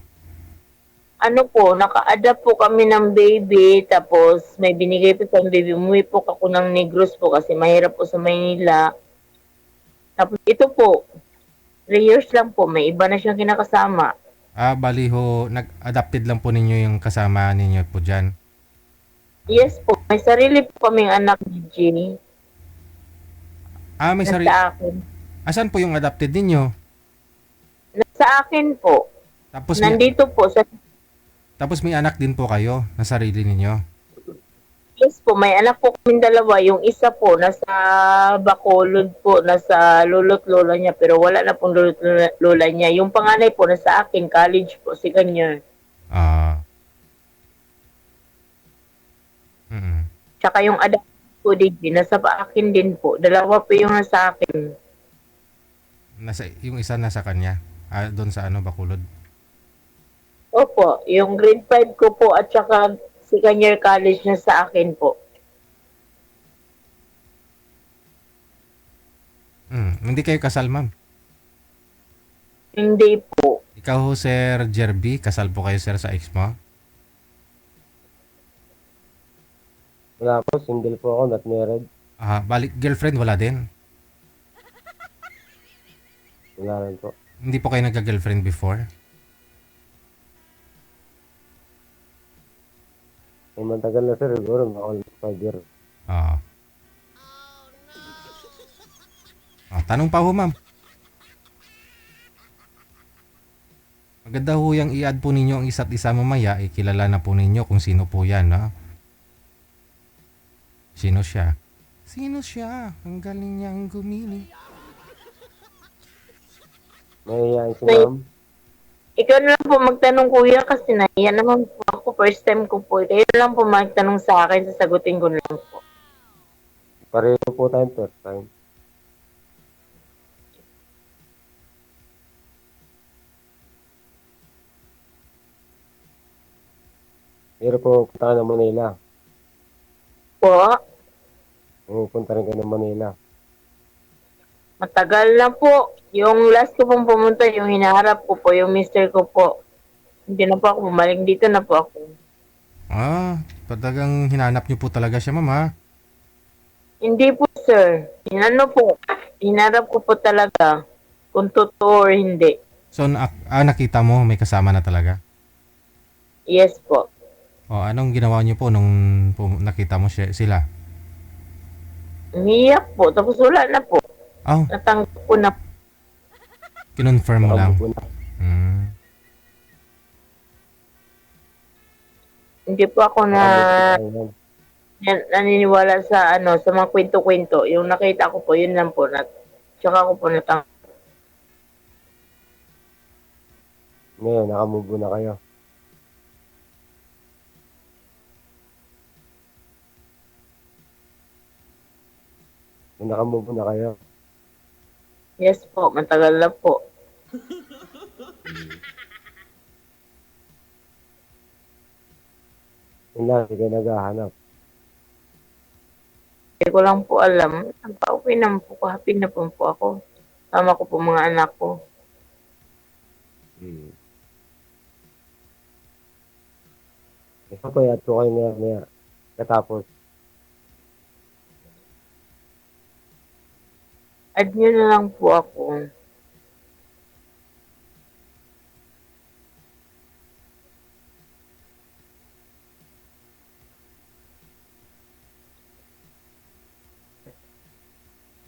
Ano po, naka-adapt po kami ng baby, tapos may binigay po sa baby. Umuwi po ako ng Negros po kasi mahirap po sa Maynila. Tapos ito po, 3 years lang po, may iba na siyang kinakasama. Bali ho, nag-adapted lang po ninyo yung kasama ninyo po dyan. Yes po, may sarili po kaming anak, DJ. May sarili. Nasa akin. Asan po yung adapted ninyo? Nasa akin po. Tapos nandito po sa... Tapos may anak din po kayo na sarili ninyo? Yes po, may anak po kaming dalawa. Yung isa po, nasa Bacolod po, nasa lolo't lola niya, pero wala na pong lolo't lola niya. Yung panganay po, nasa akin, college po, si Ganyan. Tsaka yung anak po, DJ, nasa akin din po. Dalawa po yung nasa akin. Yung isa nasa kanya? Doon sa Bacolod? Opo, yung grade 5 ko po at saka si Ganyan college na sa akin po. Hindi kayo kasal, ma'am? Hindi po. Ikaw ho, Sir Jerby, kasal po kayo, sir, sa ex mo? Wala po, single po ako, not married. Balik, girlfriend, wala din? Wala rin po. Hindi po kayo nagka-girlfriend before? Ay, matagal na sir, siguro, almost 5 years. Tanong pa ho, ma'am. Maganda ho yung i-add po ninyo ang isa't isa mamaya, kilala na po ninyo kung sino po yan, no? Sino siya? Sino siya? Ang galing niyang gumili. Mahihayin si ma'am. Ikaw na lang po magtanong, kuya, kasi nahiya naman po ako. First time ko po. Kayo na lang po magtanong sa akin, sasagutin ko na lang po. Pareho po tayo first time. Pero po, punta ka ng Manila. Po? Pupunta rin ka ng Manila. Matagal na po. Yung last ko pong pumunta, yung hinaharap ko po, yung mister ko po. Hindi na po ako bumalik. Dito na po ako. Talagang hinanap niyo po talaga siya, ma'am, ha? Hindi po, sir. Hinarap ko po talaga. Kung totoo or hindi. So, nakita mo, may kasama na talaga? Yes po. Anong ginawa niyo po nung nakita mo sila? Umiyak po. Tapos wala na po. Natanggap ko na. Kinonfirm mo lang? Hindi po ako naniniwala sa sa mga kwento-kwento. Yung nakita ko po, yun lang po. Tsaka ko po natanggap. Ngayon, nakamove na kayo. Nakamove na kayo. Yes po, matagal na po. Yun lang, hindi kayo naghahanap. Hindi ko lang po alam. Okay naman po. Happy na po ako. Tama ko po mga anak ko. Ito po, yat ko kayo maya. Katapos. Add nyo na lang po ako.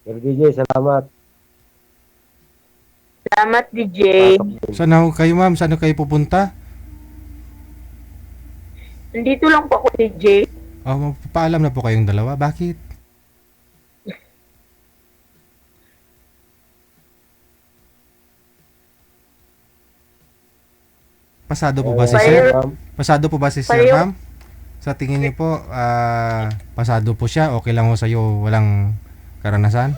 Sir DJ, salamat. Salamat, DJ. Saan ho kayo, ma'am? Saan ho kayo pupunta? Nandito lang po ako, DJ. Oh, paalam na po kayong dalawa. Bakit? Pasado po ba si Sir? Pasado po ba si Sir, Payo. ma'am? Sa tingin niyo po, pasado po siya? Okay lang ho sa'yo? Walang karanasan?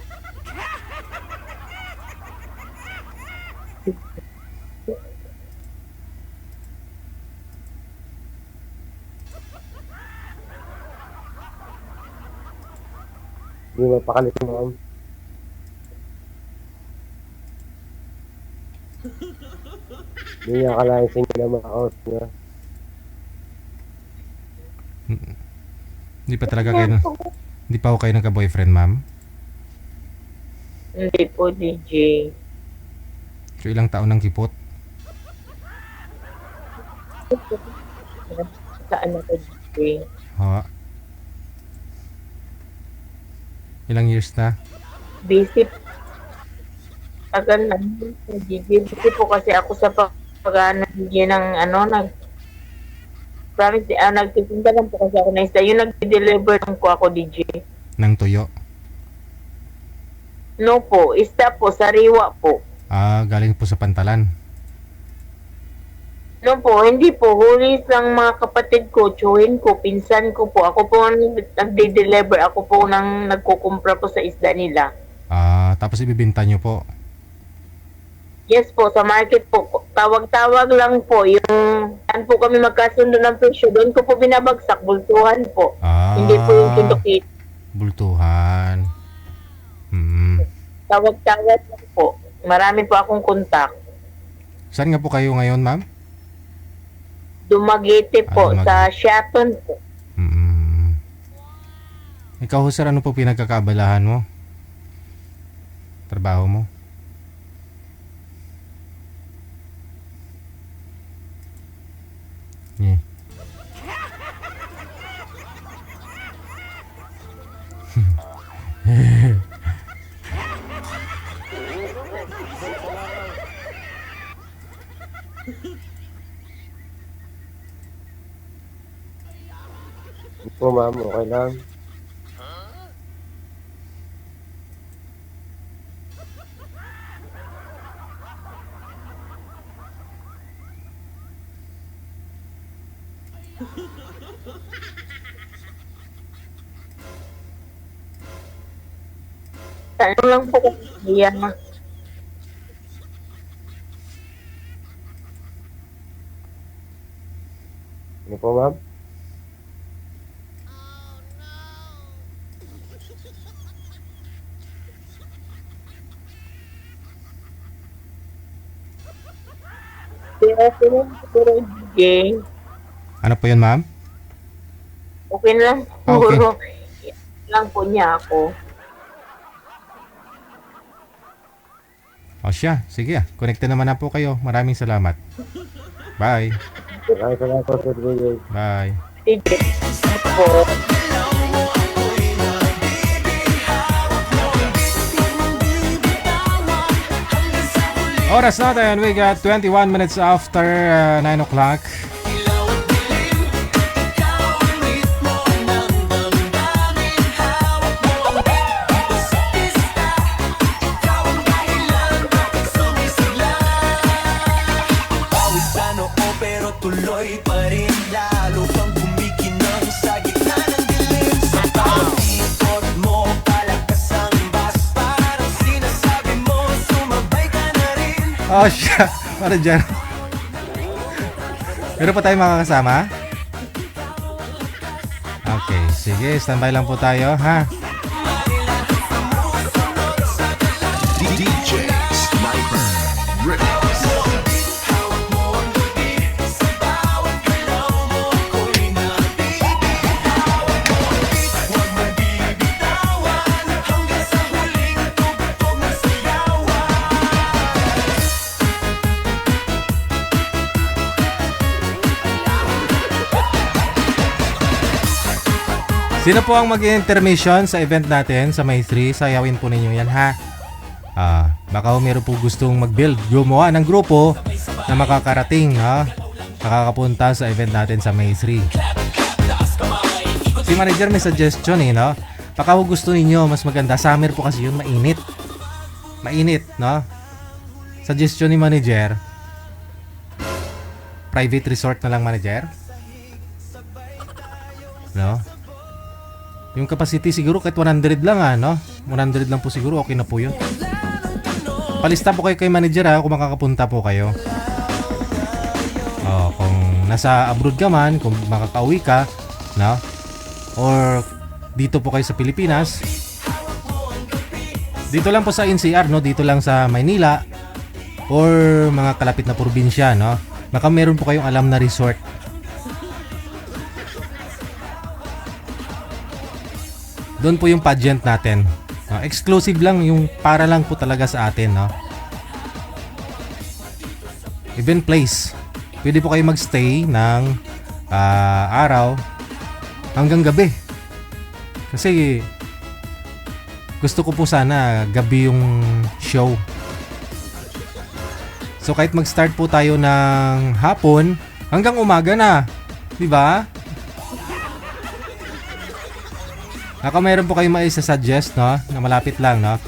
Hindi mapakalit mo, ma'am. Hindi niya akalain sa inyo na makaos niya. Hindi pa talaga kayo, hindi pa ho kayo nagka-boyfriend, ma'am? Hindi po, DJ. So, ilang taon ng kipot? Saan ako, DJ? Ha? Ilang years na? Busy. Tagal na. DJ. Busy po kasi ako sa pag-DJ ng promise, nagtitinda lang po kasi ako na isda. Yung nag-deliver lang po ako, DJ. Ng tuyo? No po, isda po, sariwa po. Galing po sa Pantalan. No po, hindi po. Huli ng mga kapatid ko, tsuhin ko, pinsan ko po. Ako po ang nagde-deliver. Ako po nang nagkukumpra po sa isda nila. Tapos ibibinta nyo po? Yes po, sa market po. Tawag-tawag lang po. Yung saan po kami magkasundo ng presyo, doon ko po binabagsak. Bultuhan po. Hindi po yung kindukit. Bultuhan. Tawag-tawag lang po. Marami po akong kontak. Saan nga po kayo ngayon, ma'am? Dumaguete po, sa Shaton po. Ikaw, sir, ano po pinagkakabalahan mo? Trabaho mo? Yeah. Po, ma'am, okay lang. Ano lang po kasi yan. Ano po, ma'am? Pero DJ, Ano po yun, ma'am? okay na lang Okay. puro. Lang po niya ako. O siya, sige. Connected naman na po kayo. Maraming salamat. Bye. Maraming salamat po, Sir DJ. Bye. DJ po. Oras natin, we got 21 minutes after 9 o'clock. Oh, siya. Para dyan. Meron pa tayong makakasama? Okay, sige. Standby lang po tayo, ha? DJ Sniper Remix. Sino po ang mag-intermission sa event natin sa May 3? Sayawin po ninyo yan, ha? Baka meron po gustong mag-build, gumawa ng grupo na makakarating, ha? Makakapunta sa event natin sa May 3. Si manager may suggestion no? Baka gusto ninyo, mas maganda. Summer po kasi yun, mainit. Mainit, no? Suggestion ni manager, private resort na lang, manager. No? Yung capacity siguro kahit 100 lang, no? 100 lang po siguro, okay na po yun. Palista po kayo kay manager, kung makakapunta po kayo. Kung nasa abroad ka man, kung makakauwi ka, no? Or dito po kayo sa Pilipinas, dito lang po sa NCR, no? Dito lang sa Maynila or mga kalapit na probinsya, no? Baka meron po kayong alam na resort. Doon po yung pageant natin, no? Exclusive lang, yung para lang po talaga sa atin, no? Event place. Pwede po kayo magstay ng araw hanggang gabi. Kasi gusto ko po sana gabi yung show. So kahit mag-start po tayo ng hapon hanggang umaga na, 'di ba? Baka mayroon po kayo maisa-suggest, no, na malapit lang, no?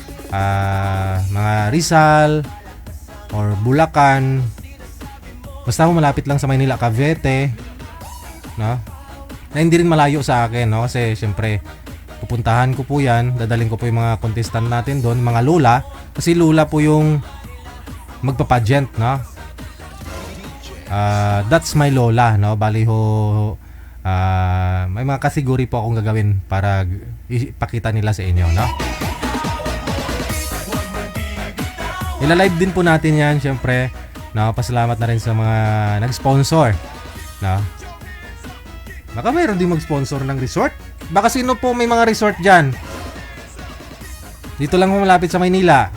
Mga Rizal or Bulacan. Basta mo malapit lang sa Maynila, Cavite, no? Na hindi rin malayo sa akin, no? Kasi syempre pupuntahan ko po 'yan, dadaling ko po yung mga contestant natin doon, mga lola, kasi lola po yung magpa-pageant, no? That's my lola, no? Bali ho, may mga kasiguri po akong gagawin para ipakita nila sa inyo, no? Ila-live din po natin 'yan, syempre, no? Pasalamat na rin sa mga nag-sponsor, no? Baka mayroon din mag-sponsor ng resort. Baka sino po may mga resort dyan? Dito lang po malapit sa Maynila.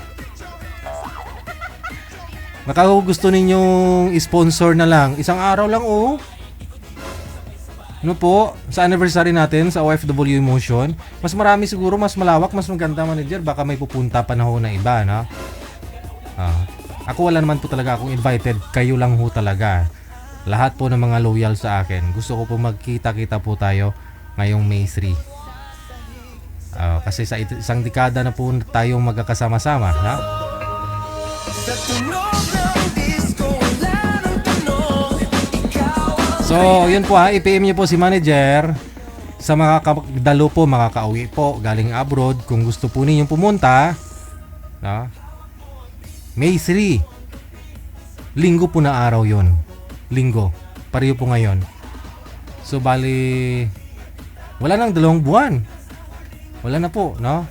Baka gusto ninyong i-sponsor na lang. Isang araw lang, oh. Ano po? Sa anniversary natin sa OFW Emotion. Mas marami siguro, mas malawak, mas maganda, manager. Baka may pupunta panahon na iba, no? Ako wala naman po talaga akong invited. Kayo lang ho talaga. Lahat po ng mga loyal sa akin. Gusto ko po magkita-kita po tayo ngayong May 3. Kasi sa isang dekada na po tayong magkakasama-sama, ha? So, yun po, ha. I-PM niyo po si manager sa mga dalo po, makakauwi po galing abroad. Kung gusto po ninyong pumunta, no? May 3. Linggo po na araw yun. Linggo. Pareho po ngayon. So, bali, wala nang 2 buwan. Wala na po, no?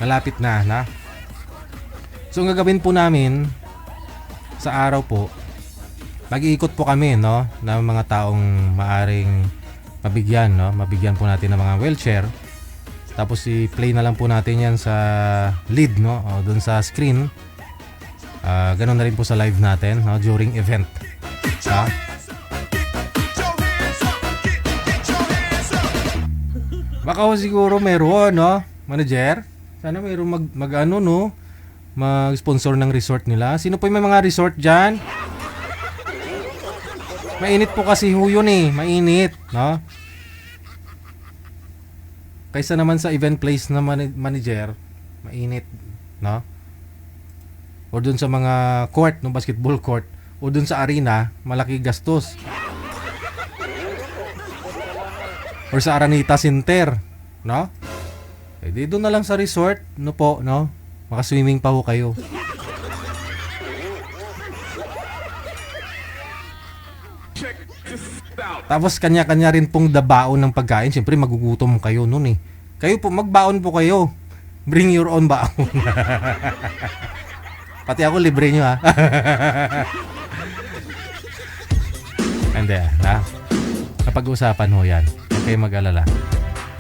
Malapit na, na? So, ang gagawin po namin sa araw po, mag-iikot po kami, no? Ng mga taong maaring mabigyan, no? Mabigyan po natin ng mga wheelchair. Tapos, i-play na lang po natin yan sa lead, no? O, dun sa screen. Ganun na rin po sa live natin, no? During event. Baka siguro meron, no? Manager? Sana meron mag-ano, no? Mag-sponsor ng resort nila. Sino po yung may mga resort dyan? Mainit po kasi ho yun, eh. Mainit, no? Kaysa naman sa event place na manager, mainit, no? O dun sa mga court, no, basketball court, o dun sa arena, malaki gastos. Or sa Araneta Center, no? Eh, di doon na lang sa resort, no po, no? Maka-swimming pa ho kayo. Tapos kanya-kanya rin pong dabaon ng pagkain. Siyempre magugutom kayo nun, eh. Kayo po, magbaon po kayo. Bring your own baon. Pati ako libre nyo, ha. Hindi, na. Kapag-usapan ho yan. Huwag kayo mag-alala.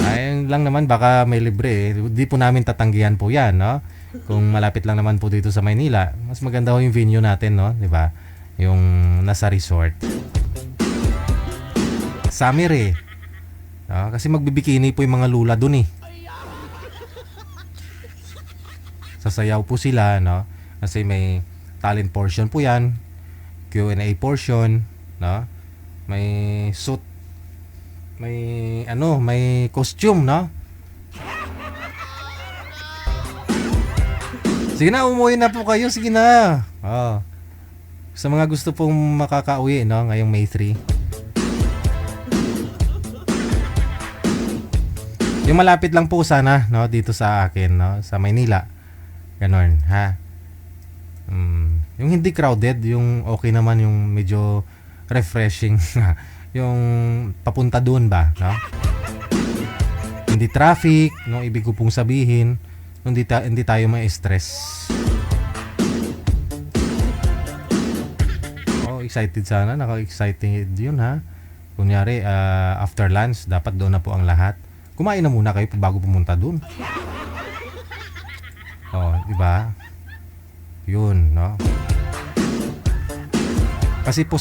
Ayun lang naman, baka may libre, eh. Di po namin tatanggihan po yan, no? Kung malapit lang naman po dito sa Maynila, mas maganda ho yung venue natin, no? Diba? Yung nasa resort. summer eh. Kasi magbibikini po yung mga lula dun eh. Sasayaw po sila, no? Kasi may talent portion po yan, Q&A portion, no? May suit, may costume, no? Sige na, umuwi na po kayo, sige na. Sa mga gusto pong makakauwi, no, ngayong May 3. Yung malapit lang po sana, no, dito sa akin, no, sa Maynila. Ganon, ha. Yung hindi crowded, yung okay naman, yung medyo refreshing, yung papunta doon ba, no? Hindi traffic, no, ibig ko pong sabihin, hindi tayo ma-stress. Excited sana, naka-excited yun, ha. Kunyari, after lunch, dapat doon na po ang lahat. Kumain na muna kayo bago pumunta doon. Diba? Yun, no? Kasi po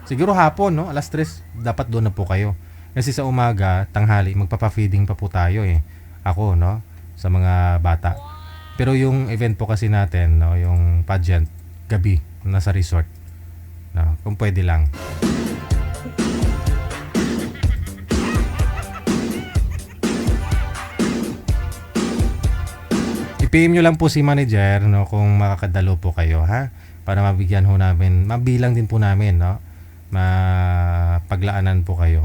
siguro hapon, no? Alas 3, dapat doon na po kayo. Kasi sa umaga, tanghali, magpapa-feeding pa po tayo eh. Ako, no? Sa mga bata. Pero yung event po kasi natin, no? Yung pageant, gabi, nasa resort. No? Kung pwede lang. I-PM nyo lang po si manager, no, kung makakadalo po kayo, ha, para mabigyan ho namin, mabilang din po namin, no, mapaglaanan po kayo.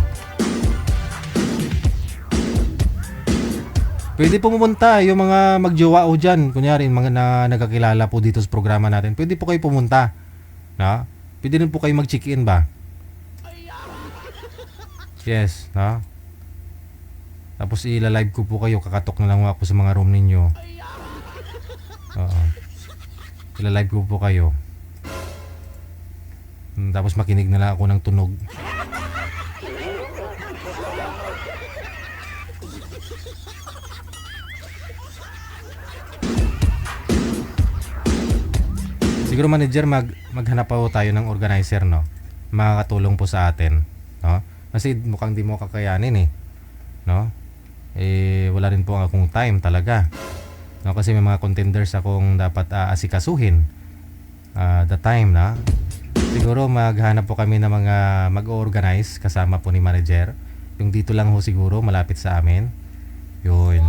Pwede po pumunta yung mga magjowa o dyan, kunyari mga nagkakilala po dito sa programa natin, pwede po kayo pumunta, no? Pwede rin po kayo mag-check-in ba? Yes, no? Tapos i-live ko po kayo, kakatok na lang ako sa mga room ninyo. I-live ko po kayo. Tapos makinig na lang ako ng tunog. Siguro manager, maghanap pa po tayo ng organizer, no? Makakatulong po sa atin, no? Kasi mukhang di mo kakayanin eh, no? Wala rin po akong time talaga. No, kasi may mga contenders akong dapat asikasuhin the time, na siguro maghanap po kami ng mga mag-organize kasama po ni manager, yung dito lang ho siguro malapit sa amin yun.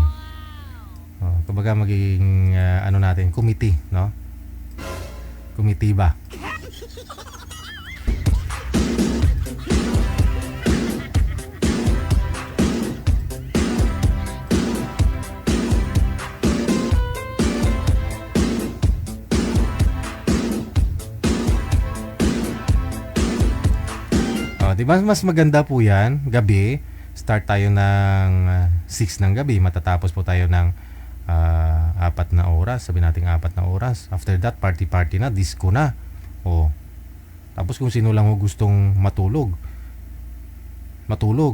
Kumbaga magiging ano natin, committee, no? Committee ba? Diba mas maganda po yan, gabi, start tayo ng 6 ng gabi, matatapos po tayo ng 4 na oras, sabi natin 4 na oras. After that, party na, disco na. Tapos kung sino lang ho gustong matulog,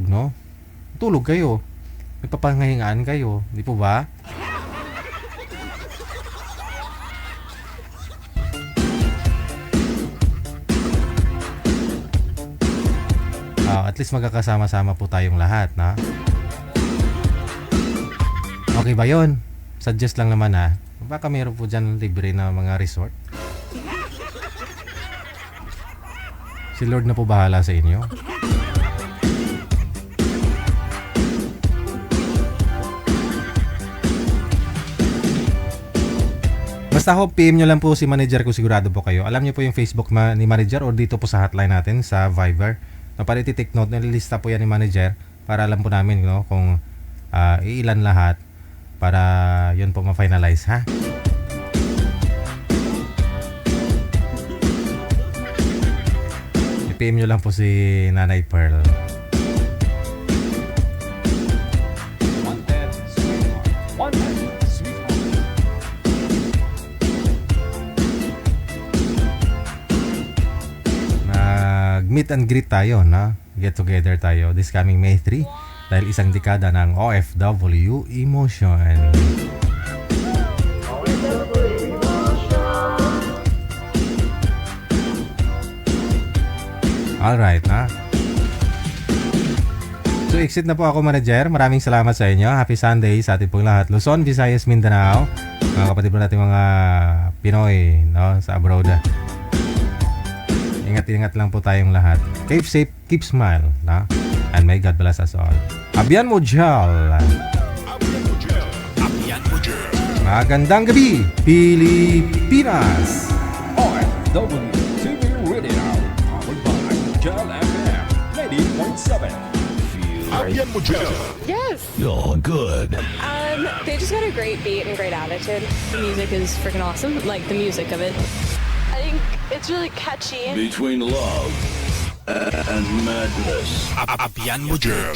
no? Matulog kayo, may papangahingaan kayo, di po ba? At least magkakasama-sama po tayong lahat, na. Okay ba yun? Suggest lang naman, ha. Baka meron po dyan libre na mga resort. Si Lord na po bahala sa inyo. Basta ho, PM nyo lang po si manager kung sigurado po kayo. Alam nyo po yung Facebook ni manager or dito po sa hotline natin sa Viber. No, para iti-take note, nililista po yan ni manager para alam po namin, no, kung iilan lahat para yun po ma-finalize, ha. I-PM nyo lang po si Nanay Pearl. Meet and greet tayo, no? Get together tayo this coming May 3 dahil isang dekada ng OFW Emotion. Alright, ha? So exit na po ako, manager. Maraming salamat sa inyo. Happy Sunday sa ating pong lahat. Luzon, Visayas, Mindanao. Mga kapatid po natin mga Pinoy, no, sa abroad. Ingat-ingat lang po tayong lahat. Keep safe, keep smile, no? And may God bless us all. Abian mo, Jal. Magandang gabi, Pilipinas. OFW TV Radio, powered by Jel FM 90.7. Abian mo, Jel. Yes. You're good. They just got a great beat and great attitude. The music is freaking awesome. Like the music of it. I think it's really catchy. Between love and madness. Abian mo, Jel.